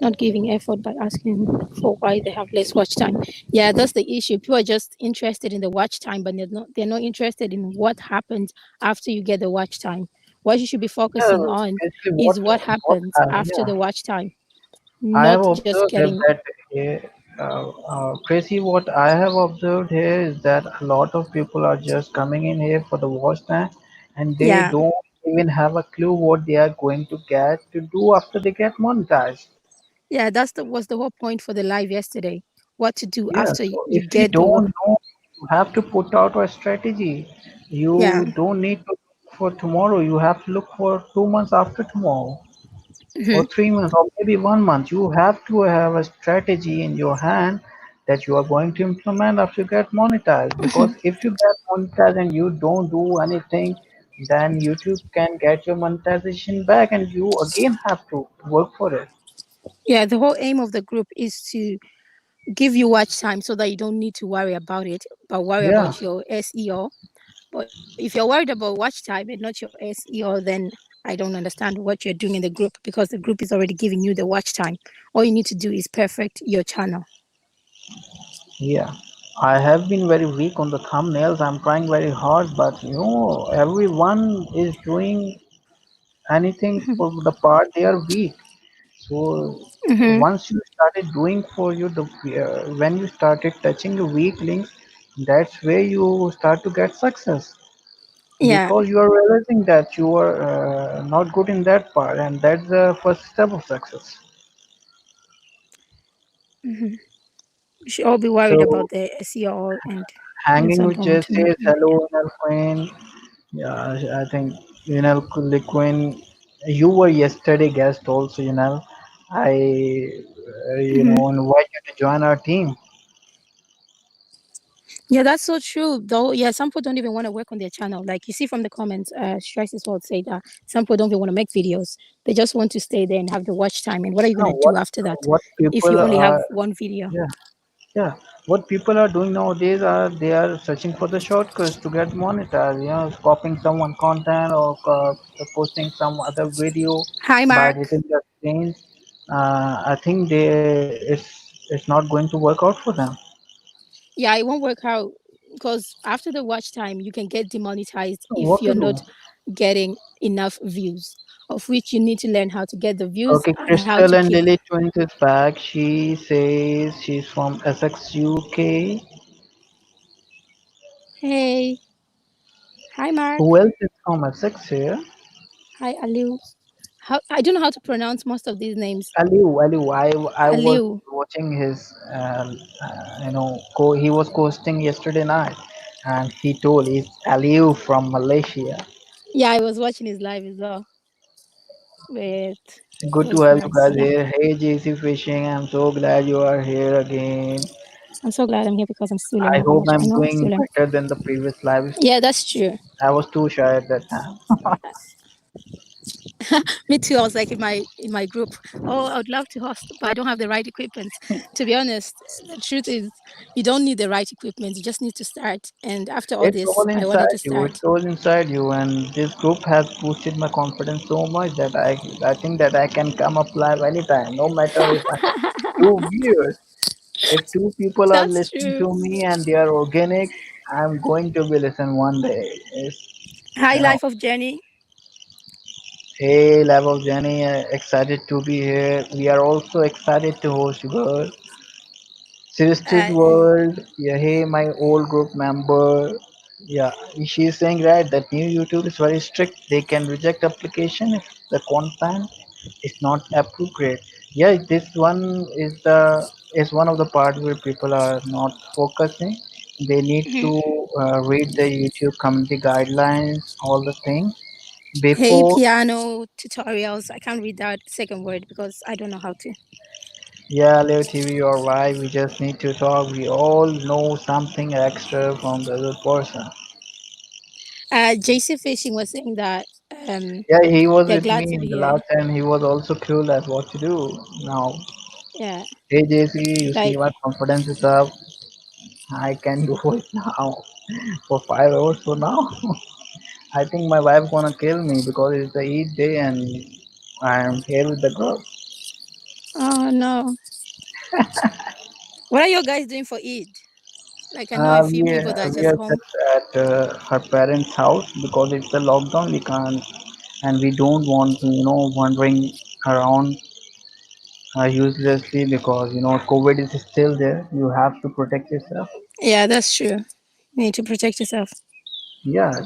Not giving effort by asking for why they have less watch time. Yeah, that's the issue. People are just interested in the watch time, but they're not interested in what happens after you get the watch time. What you should be Yeah, focusing on basically is what what happens after yeah. the watch time, I have not just observed getting. that here, Tracy, what I have observed here is that a lot of people are just coming in here for the watch time, and they Yeah, don't even have a clue what they are going to get to do after they get monetized. yeah, that's the was the whole point for the live yesterday. What to do Yeah, after so you if you get the don't know, you have to put out a strategy. yeah. You don't need to look for tomorrow. You have to look for 2 months after tomorrow, or Mhm. 3 months, or maybe 1 month. You have to have a strategy in your hand that you are going to implement after you get monetized. Because if you get monetized and you don't do anything, then YouTube can get your monetization back, and you again have to work for it. Yeah, the whole aim of the group is to give you watch time so that you don't need to worry about it, but worry Yeah. about your SEO. But if you're worried about watch time and not your SEO, then I don't understand what you're doing in the group, because the group is already giving you the watch time. All you need to do is perfect your channel. Yeah, I have been very weak on the thumbnails. I'm trying very hard, but everyone is doing anything for the part they are weak. So Hmm. once you started doing for you the when you started touching the weak links, that's where you start to get success, Yeah. because you are realizing that you are not good in that part, and that's the first step of success. Hmm. We should all be worried So about the SEO and hanging not with going to make says money. hello, Queen. Yeah, I think Liquin, you were yesterday guest also. I Hmm. invite you to join our team. Yeah, that's so true. Though, yeah, some people don't even want to work on their channel. Like you see from the comments, Stress is what say that some people don't even want to make videos. They just want to stay there and have the watch time. And what are you No, gonna do after that what if you people only have are one video? yeah yeah what people are doing nowadays are they are searching for the shortcuts to get monetized. Copying someone content, or posting some other video Hi, by Mark. editing the screens. I think it's not going to work out for them. Yeah, it won't work out because after the watch time, you can get demonetized So if what to you're do? not getting enough views. Of which you need to learn how to get the views Okay, and how Crystal to and keep. Lily Twins is back. She says she's from Essex, UK. Hey, hi, Mark. Who else is from Essex here? Hi, Aliu. How I don't know how to pronounce most of these names. Aliu. I was Aliu. watching his, he was hosting yesterday night, and he told he's Aliu from Malaysia. Yeah, I was watching his live as well. But it Good to was have you nice. guys Yeah. here. Hey, JC Fishing, I'm so glad you are here again. I'm so glad I'm here because I'm still I learning how hope much I I'm know. I'm still doing learning. better than the previous live. Yeah, that's true. I was too shy at that time. Me too. I was like in my group. Oh, I would love to host, but I don't have the right equipment. To be honest, the truth is, you don't need the right equipment. You just need to start. And after all It's this, all I wanted inside to you. start. It's all inside you, and this group has boosted my confidence so much that I think that I can come up live anytime, no matter if I'm too weird. If two people are That's listening true. to me and they are organic, I'm going to be listen one day. High You know, life of Jenny. hey, level Jenny, excited to be here. We are also excited to host you. Sister's Uh, World, yeah, hey, my old group member. Yeah, she's saying right that new YouTube is very strict. They can reject application if the content is not appropriate. Yeah, this one is one of the part where people are not focusing. They need mhm. to read the YouTube community guidelines, all the things Hey, before. piano tutorials. I can't read that second word because I don't know how to. Yeah, Leo TV, you're right. We just need to talk. We all know something extra from the other person. JC Fishing was saying that um, Yeah, he was they're with glad me to in be the here. last time. He was also clueless what to do. Now, Yeah, hey JC, you see like my confidence is up. I can do it now for 5 hours. So now, I think my wife gonna kill me because it's the Eid day and I am here with the girl. oh no, what are you guys doing for Eid? Like I know a few people that are We just are home. just at her parents' house because it's a lockdown. We can't, and we don't want to, wandering around uselessly because COVID is still there. You have to protect yourself. Yeah, that's true. You need to protect yourself. Yeah,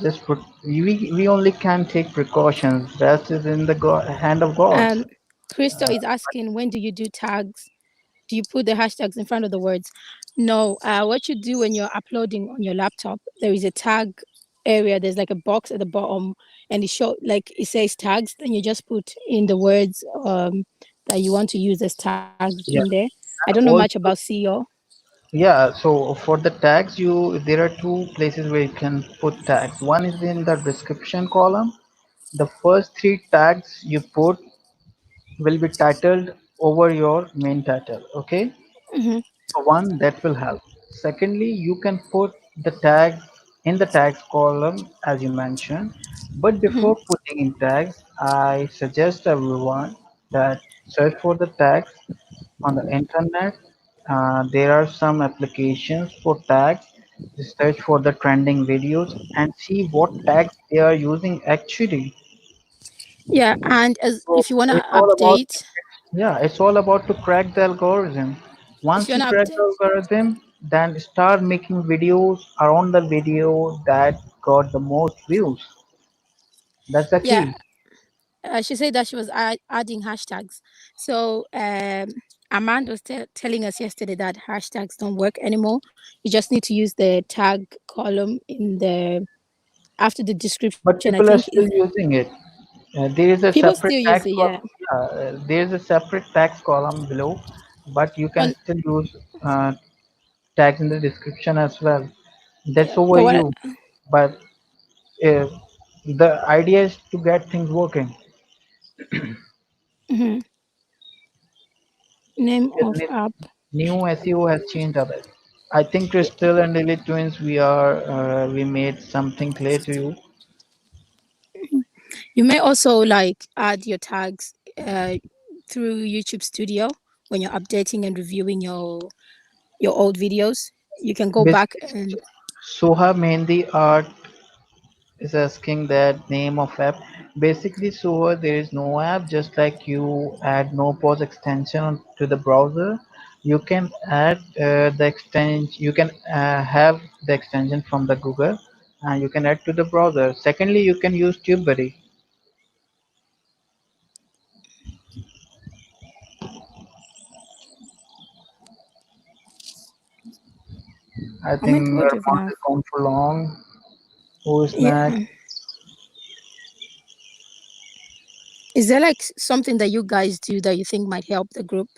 we only can take precautions. Rest is in the hand of God. Um, Crystal is asking, when do you do tags? Do you put the hashtags in front of the words? No. What you do when you're uploading on your laptop, there is a tag area. There's like a box at the bottom, and it says tags. Then you just put in the words that you want to use as tags in Yeah, there. I don't know and much about also SEO. yeah. So for the tags, there are two places where you can put tags. One is in the description column. The first three tags you put will be titled over your main title. Okay, Hmm. so one that will help. Secondly, you can put the tag in the tags column as you mentioned. But Hmm. before putting in tags, I suggest everyone that search for the tags on the internet. There are some applications for tags. Just search for the trending videos and see what tags they are using actually. Yeah, and as So if you wanna it's all about, update, yeah, it's all about to crack the algorithm. if you Once you wanna crack the update, algorithm, then start making videos around the video that got the most views. That's the yeah, key. she said that she was adding hashtags. So Armand was telling us yesterday that hashtags don't work anymore. You just need to use the tag column in the after the description. I But think people are is still using it. There is a people still separate use it. tax Yeah, column. Yeah, there is a separate tax column below, but you can on still use tags in the description as well. That's yeah. over But what? you. But uh, the idea is to get things working. Mhm. Name Because of app. new SEO has changed a bit. I think Crystal and Elite Twins, we made something clear to you. You may also like add your tags through YouTube Studio when you're updating and reviewing your old videos. You can go back Basically, and Soha Mehndi Art is asking that name of app. Basically, Soha, there is no app. Just like you add no pause extension to the browser, you can add the extension. You can have the extension from the Google, and you can add to the browser. Secondly, you can use TubeBuddy. I I'm think in Portugal Armand now. is gone for long. Who is next? Yeah. Is there like something that you guys do that you think might help the group?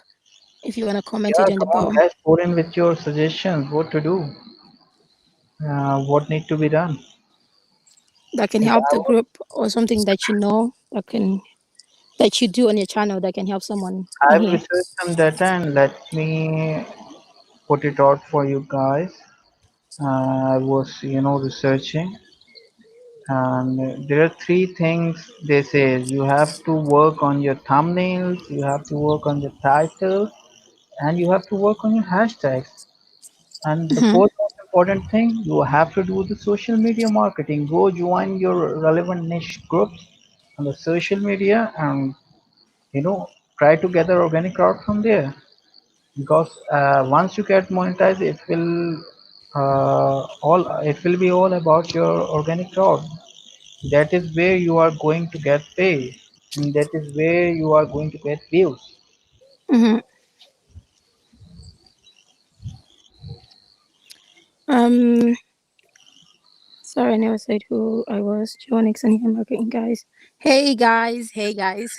If you want to comment Yeah, it in the come on, bottom, guys, pour in with your suggestions. What to do? What need to be done? that can 'Cause help the group, or something that you know that you do on your channel that can help someone in I've here. researched some data and let me put it out for you guys. I was, researching, and there are three things they say. You have to work on your thumbnails, you have to work on your titles, and you have to work on your hashtags. And the Hmm. fourth most important thing, you have to do the social media marketing. Go join your relevant niche groups on the social media, and you know try to gather organic crowd from there, because once you get monetized, it will be all about your organic crowd. That is where you are going to get paid, and that is where you are going to get views. Hmm. Um, sorry, I never said who I was. Joe Nixon here, marketing guys. Hey guys, hey guys.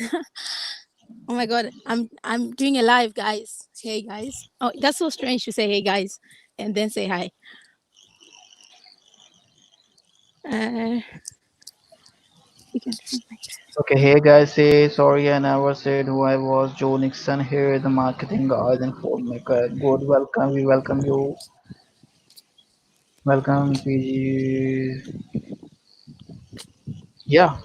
Oh my god, I'm doing a live, guys. Hey guys. Oh, that's so strange to say hey guys and then say hi. You can turn my Okay, hey guys, say sorry I never said who I was. Joe Nixon here, the marketing guys and phone maker. Good, welcome. We welcome you. Welcome, PG. Yeah,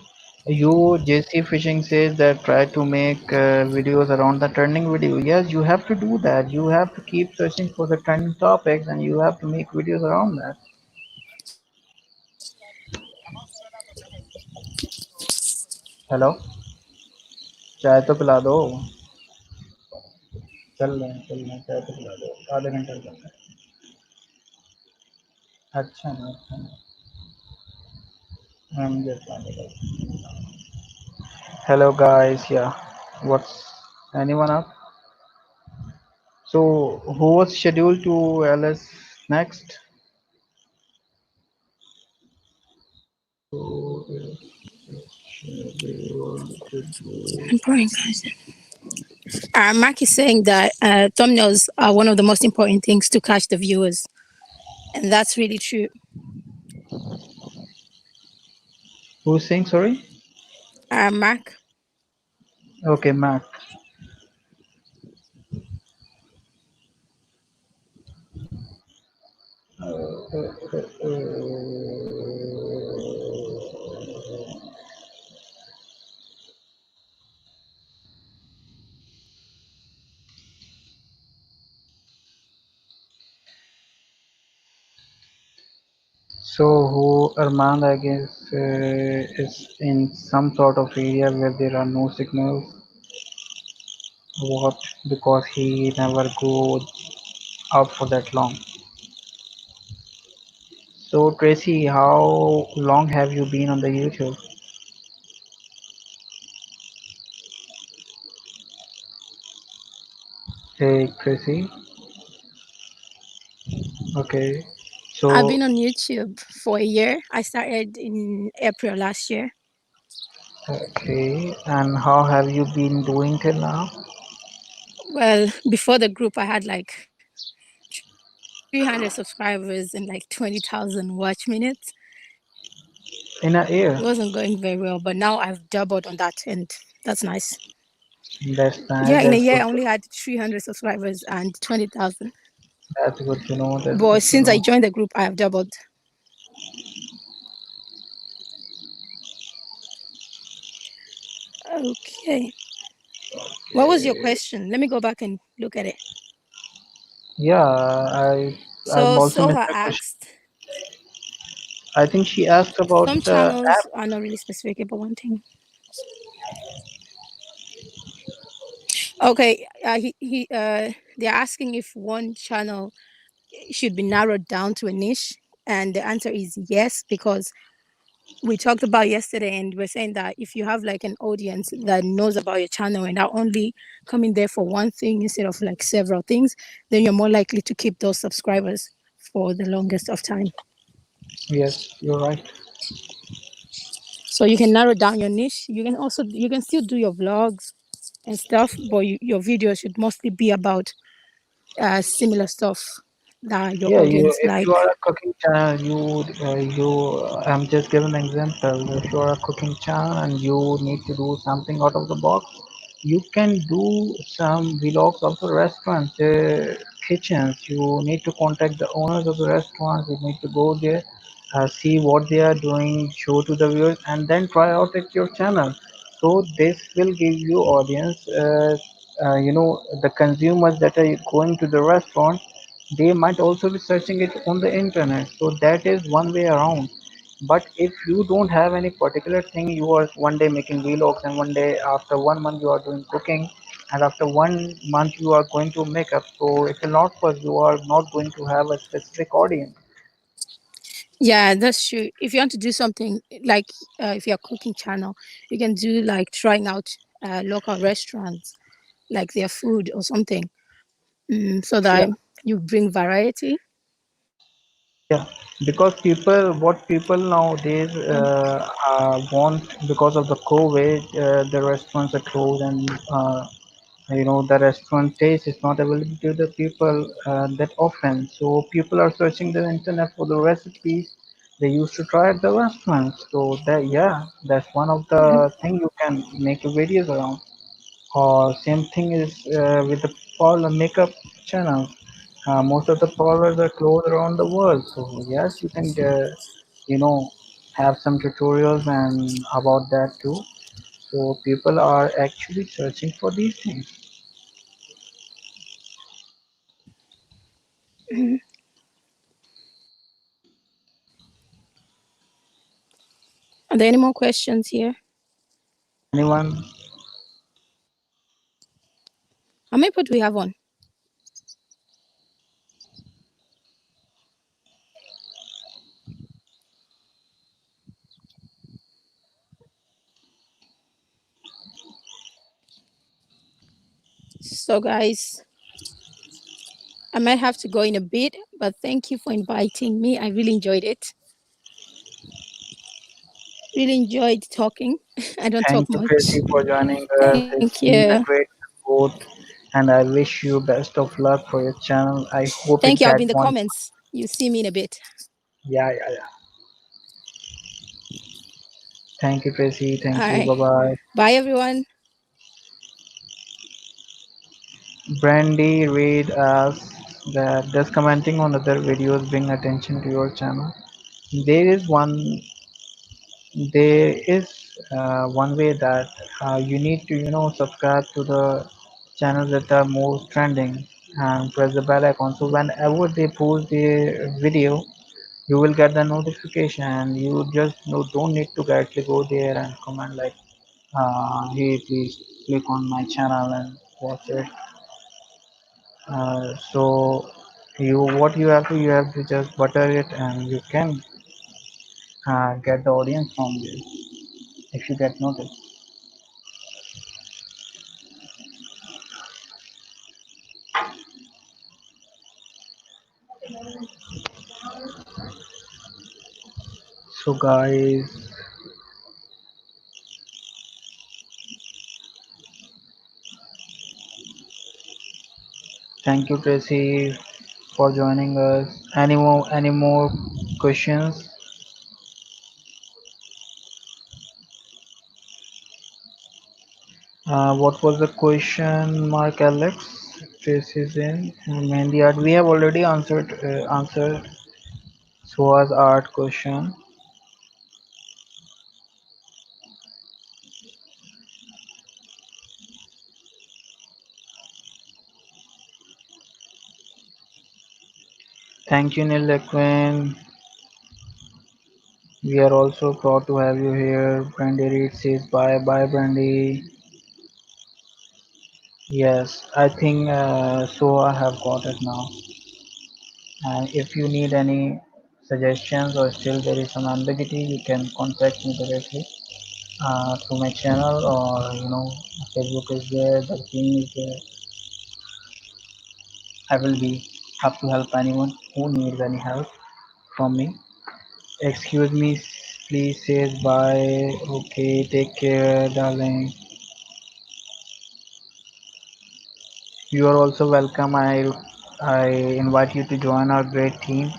you JC Fishing says that try to make videos around the trending video. Yes, you have to do that. You have to keep searching for the trending topics, and you have to make videos around that. Hello, चाय तो पिला दो. चल रहे हैं, चाय तो पिला दो. आधे घंटे चल रहे हैं. अच्छा ना, अच्छा ना. हम just hello guys, yeah. What's anyone up? So who was scheduled to LS next? important guys. Mark is saying that thumbnails are one of the most important things to catch the viewers, and that's really true. Who's saying sorry? Mark. Okay, Mac. So who Armand, I guess, is in some sort of area where there are no signals. What? Because he never goes out for that long. So Tracy, how long have you been on the YouTube? Hey Tracy. Okay. I've So been on YouTube for a year. I started in April last year. okay, and how have you been doing till now? Well, before the group, I had like 300 subscribers and like 20,000 watch minutes. In a It year. wasn't going very well, but now I've doubled on that, and that's nice. That's nice. Yeah, in a That's year, good. I only had 300 subscribers and 20,000. That's good to know. That's But good to since I know. joined the group, I have doubled. Okay. What was your question? Let me go back and look at it. Yeah, I've So also missed Soha the question. asked, I think she asked about some the channels app. are not really specific about one thing. Okay, they're asking if one channel should be narrowed down to a niche, and the answer is yes, because we talked about yesterday, and we're saying that if you have like an audience that knows about your channel and are only coming there for one thing instead of like several things, then you're more likely to keep those subscribers for the longest of time. Yes, you're right. So you can narrow down your niche. You can still do your vlogs and stuff, but your videos should mostly be about similar stuff that your Yeah, you audience if you like. are a cooking channel, I'm just giving an example. If you are a cooking channel and you need to do something out of the box, you can do some vlogs of the restaurant kitchens. You need to contact the owners of the restaurants. You need to go there, see what they are doing, show to the viewers, and then try out at your channel. So this will give you audience the consumers that are going to the restaurant, they might also be searching it on the internet. So that is one way around. But if you don't have any particular thing, you are one day making vlogs, and one day after 1 month you are doing cooking, and after 1 month you are going to makeup. So it will not work. You are not going to have a specific audience. Yeah, that's true. If you want to do something like if you're a cooking channel, you can do like trying out local restaurants, like their food or something, so Yeah. that you bring variety. Yeah, because what people nowadays want, because of the COVID, the restaurants are closed, and the restaurant taste is not available to the people that often. So people are searching the internet for the recipes they used to try at the restaurants. So that, yeah, that's one of Mhm. the thing you can make videos around. Or same thing is with the parlor makeup channel. Most of the parlors are closed around the world. So yes, you can you know have some tutorials and about that too. So people are actually searching for these things. Mhm. Are there any more questions here? Anyone? How many people do we have on? So, guys, I might have to go in a bit, but thank you for inviting me. I really enjoyed it. Really enjoyed talking. I don't talk Thank you, much. Tracy, for joining us. Thank It's been you. a great support, and I wish you best of luck for your channel. I hope Thank it you. I'll be get in the one. comments. You see me in a bit. Yeah, yeah, yeah. Thank you, Tracy. All Thank you. right. Bye bye. Bye, everyone. Brandy Reed asks that does commenting on other videos bring attention to your channel? There is one. There is one way that you need to subscribe to the channels that are most trending and press the bell icon. So whenever they post the video, you will get the notification, and you just don't need to directly go there and comment like, "Hey, please click on my channel and watch it." So what you have to just butter it, and you can get the audience from this if you get noticed. So guys, thank you Tracy for joining us. Any more questions? What was the question, Mark Alex? Tracy's in Mehndi art. We have already answered Sua's art question. Thank you, Neil Quinn. We are also proud to have you here. Brandy Reed says bye bye, Brandy. Yes, I think so. I have got it now. And if you need any suggestions or still there is some ambiguity, you can contact me directly through my channel, or Facebook is there, the team is there. I will be have to help anyone who needs any help from me. Excuse me, please says bye. Okay, take care, darling. You are also welcome. I invite you to join our great team,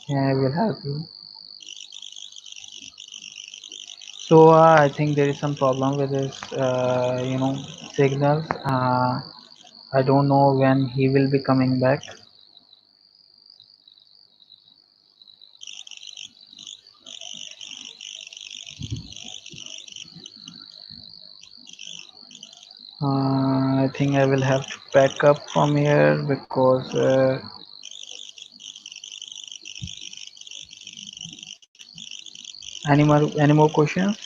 and I will help you. So I think there is some problem with his signals. I don't know when he will be coming back. I think I will have to pack up from here because any more questions?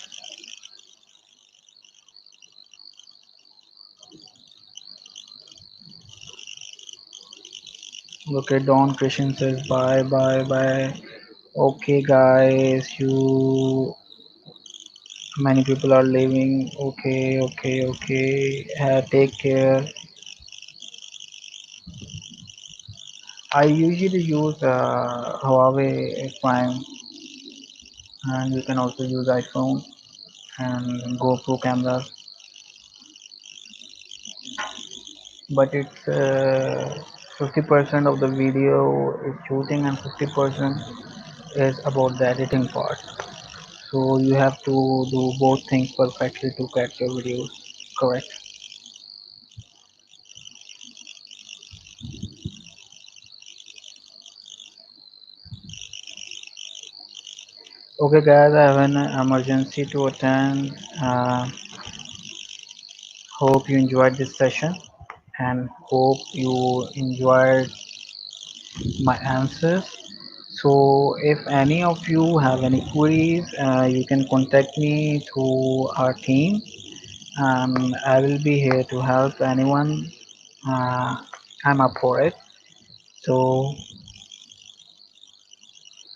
Okay, Don Christian says bye bye bye. Okay, guys, you many people are leaving. Okay, okay, okay. Take care. I usually use Huawei Prime, and you can also use iPhone and GoPro cameras, but it's 50% of the video is shooting and 50% is about the editing part. So you have to do both things perfectly to get your videos correct. Okay, guys, I have an emergency to attend. Hope you enjoyed this session and hope you enjoyed my answers. So if any of you have any queries, you can contact me through our team, and I will be here to help anyone. uh, I'm up for it. So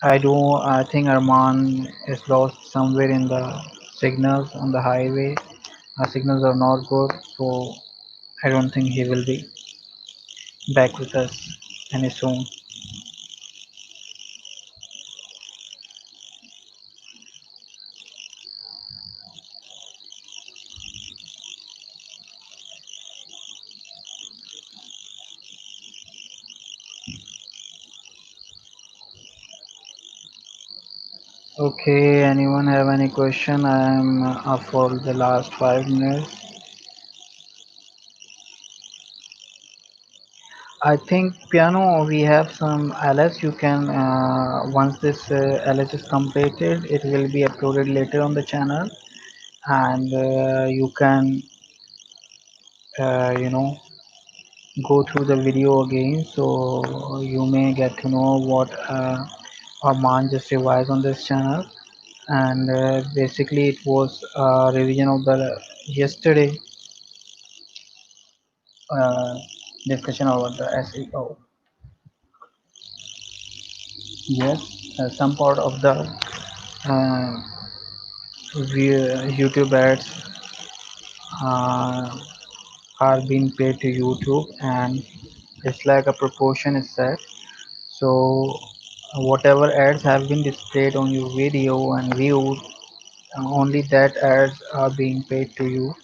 I think Arman is lost somewhere in the signals on the highway. Our signals are not good, so I don't think he will be back with us any soon. Okay, anyone have any question? I'm up for the last 5 minutes. I think piano we have some ls. You can once this ls is completed, it will be uploaded later on the channel, and you can you know go through the video again, so you may get to know what Arman just revised on this channel. And basically it was a revision of the yesterday uh, discussion about the SEO. Yes, some part of the uh, YouTube ads uh, are being paid to YouTube, and it's like a proportion is set. So whatever ads have been displayed on your video and viewed, only that ads are being paid to you.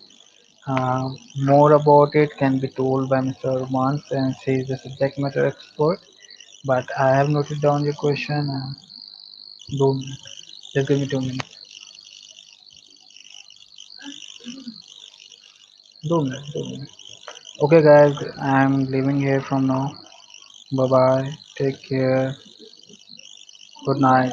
More about it can be told by Mr. Arman since he is the subject matter expert. But I have noted down your question. 2 minutes. Just give me 2 minutes. 2 minutes. 2 minutes. Okay, guys, I'm leaving here from now. Bye bye. Take care. Good night.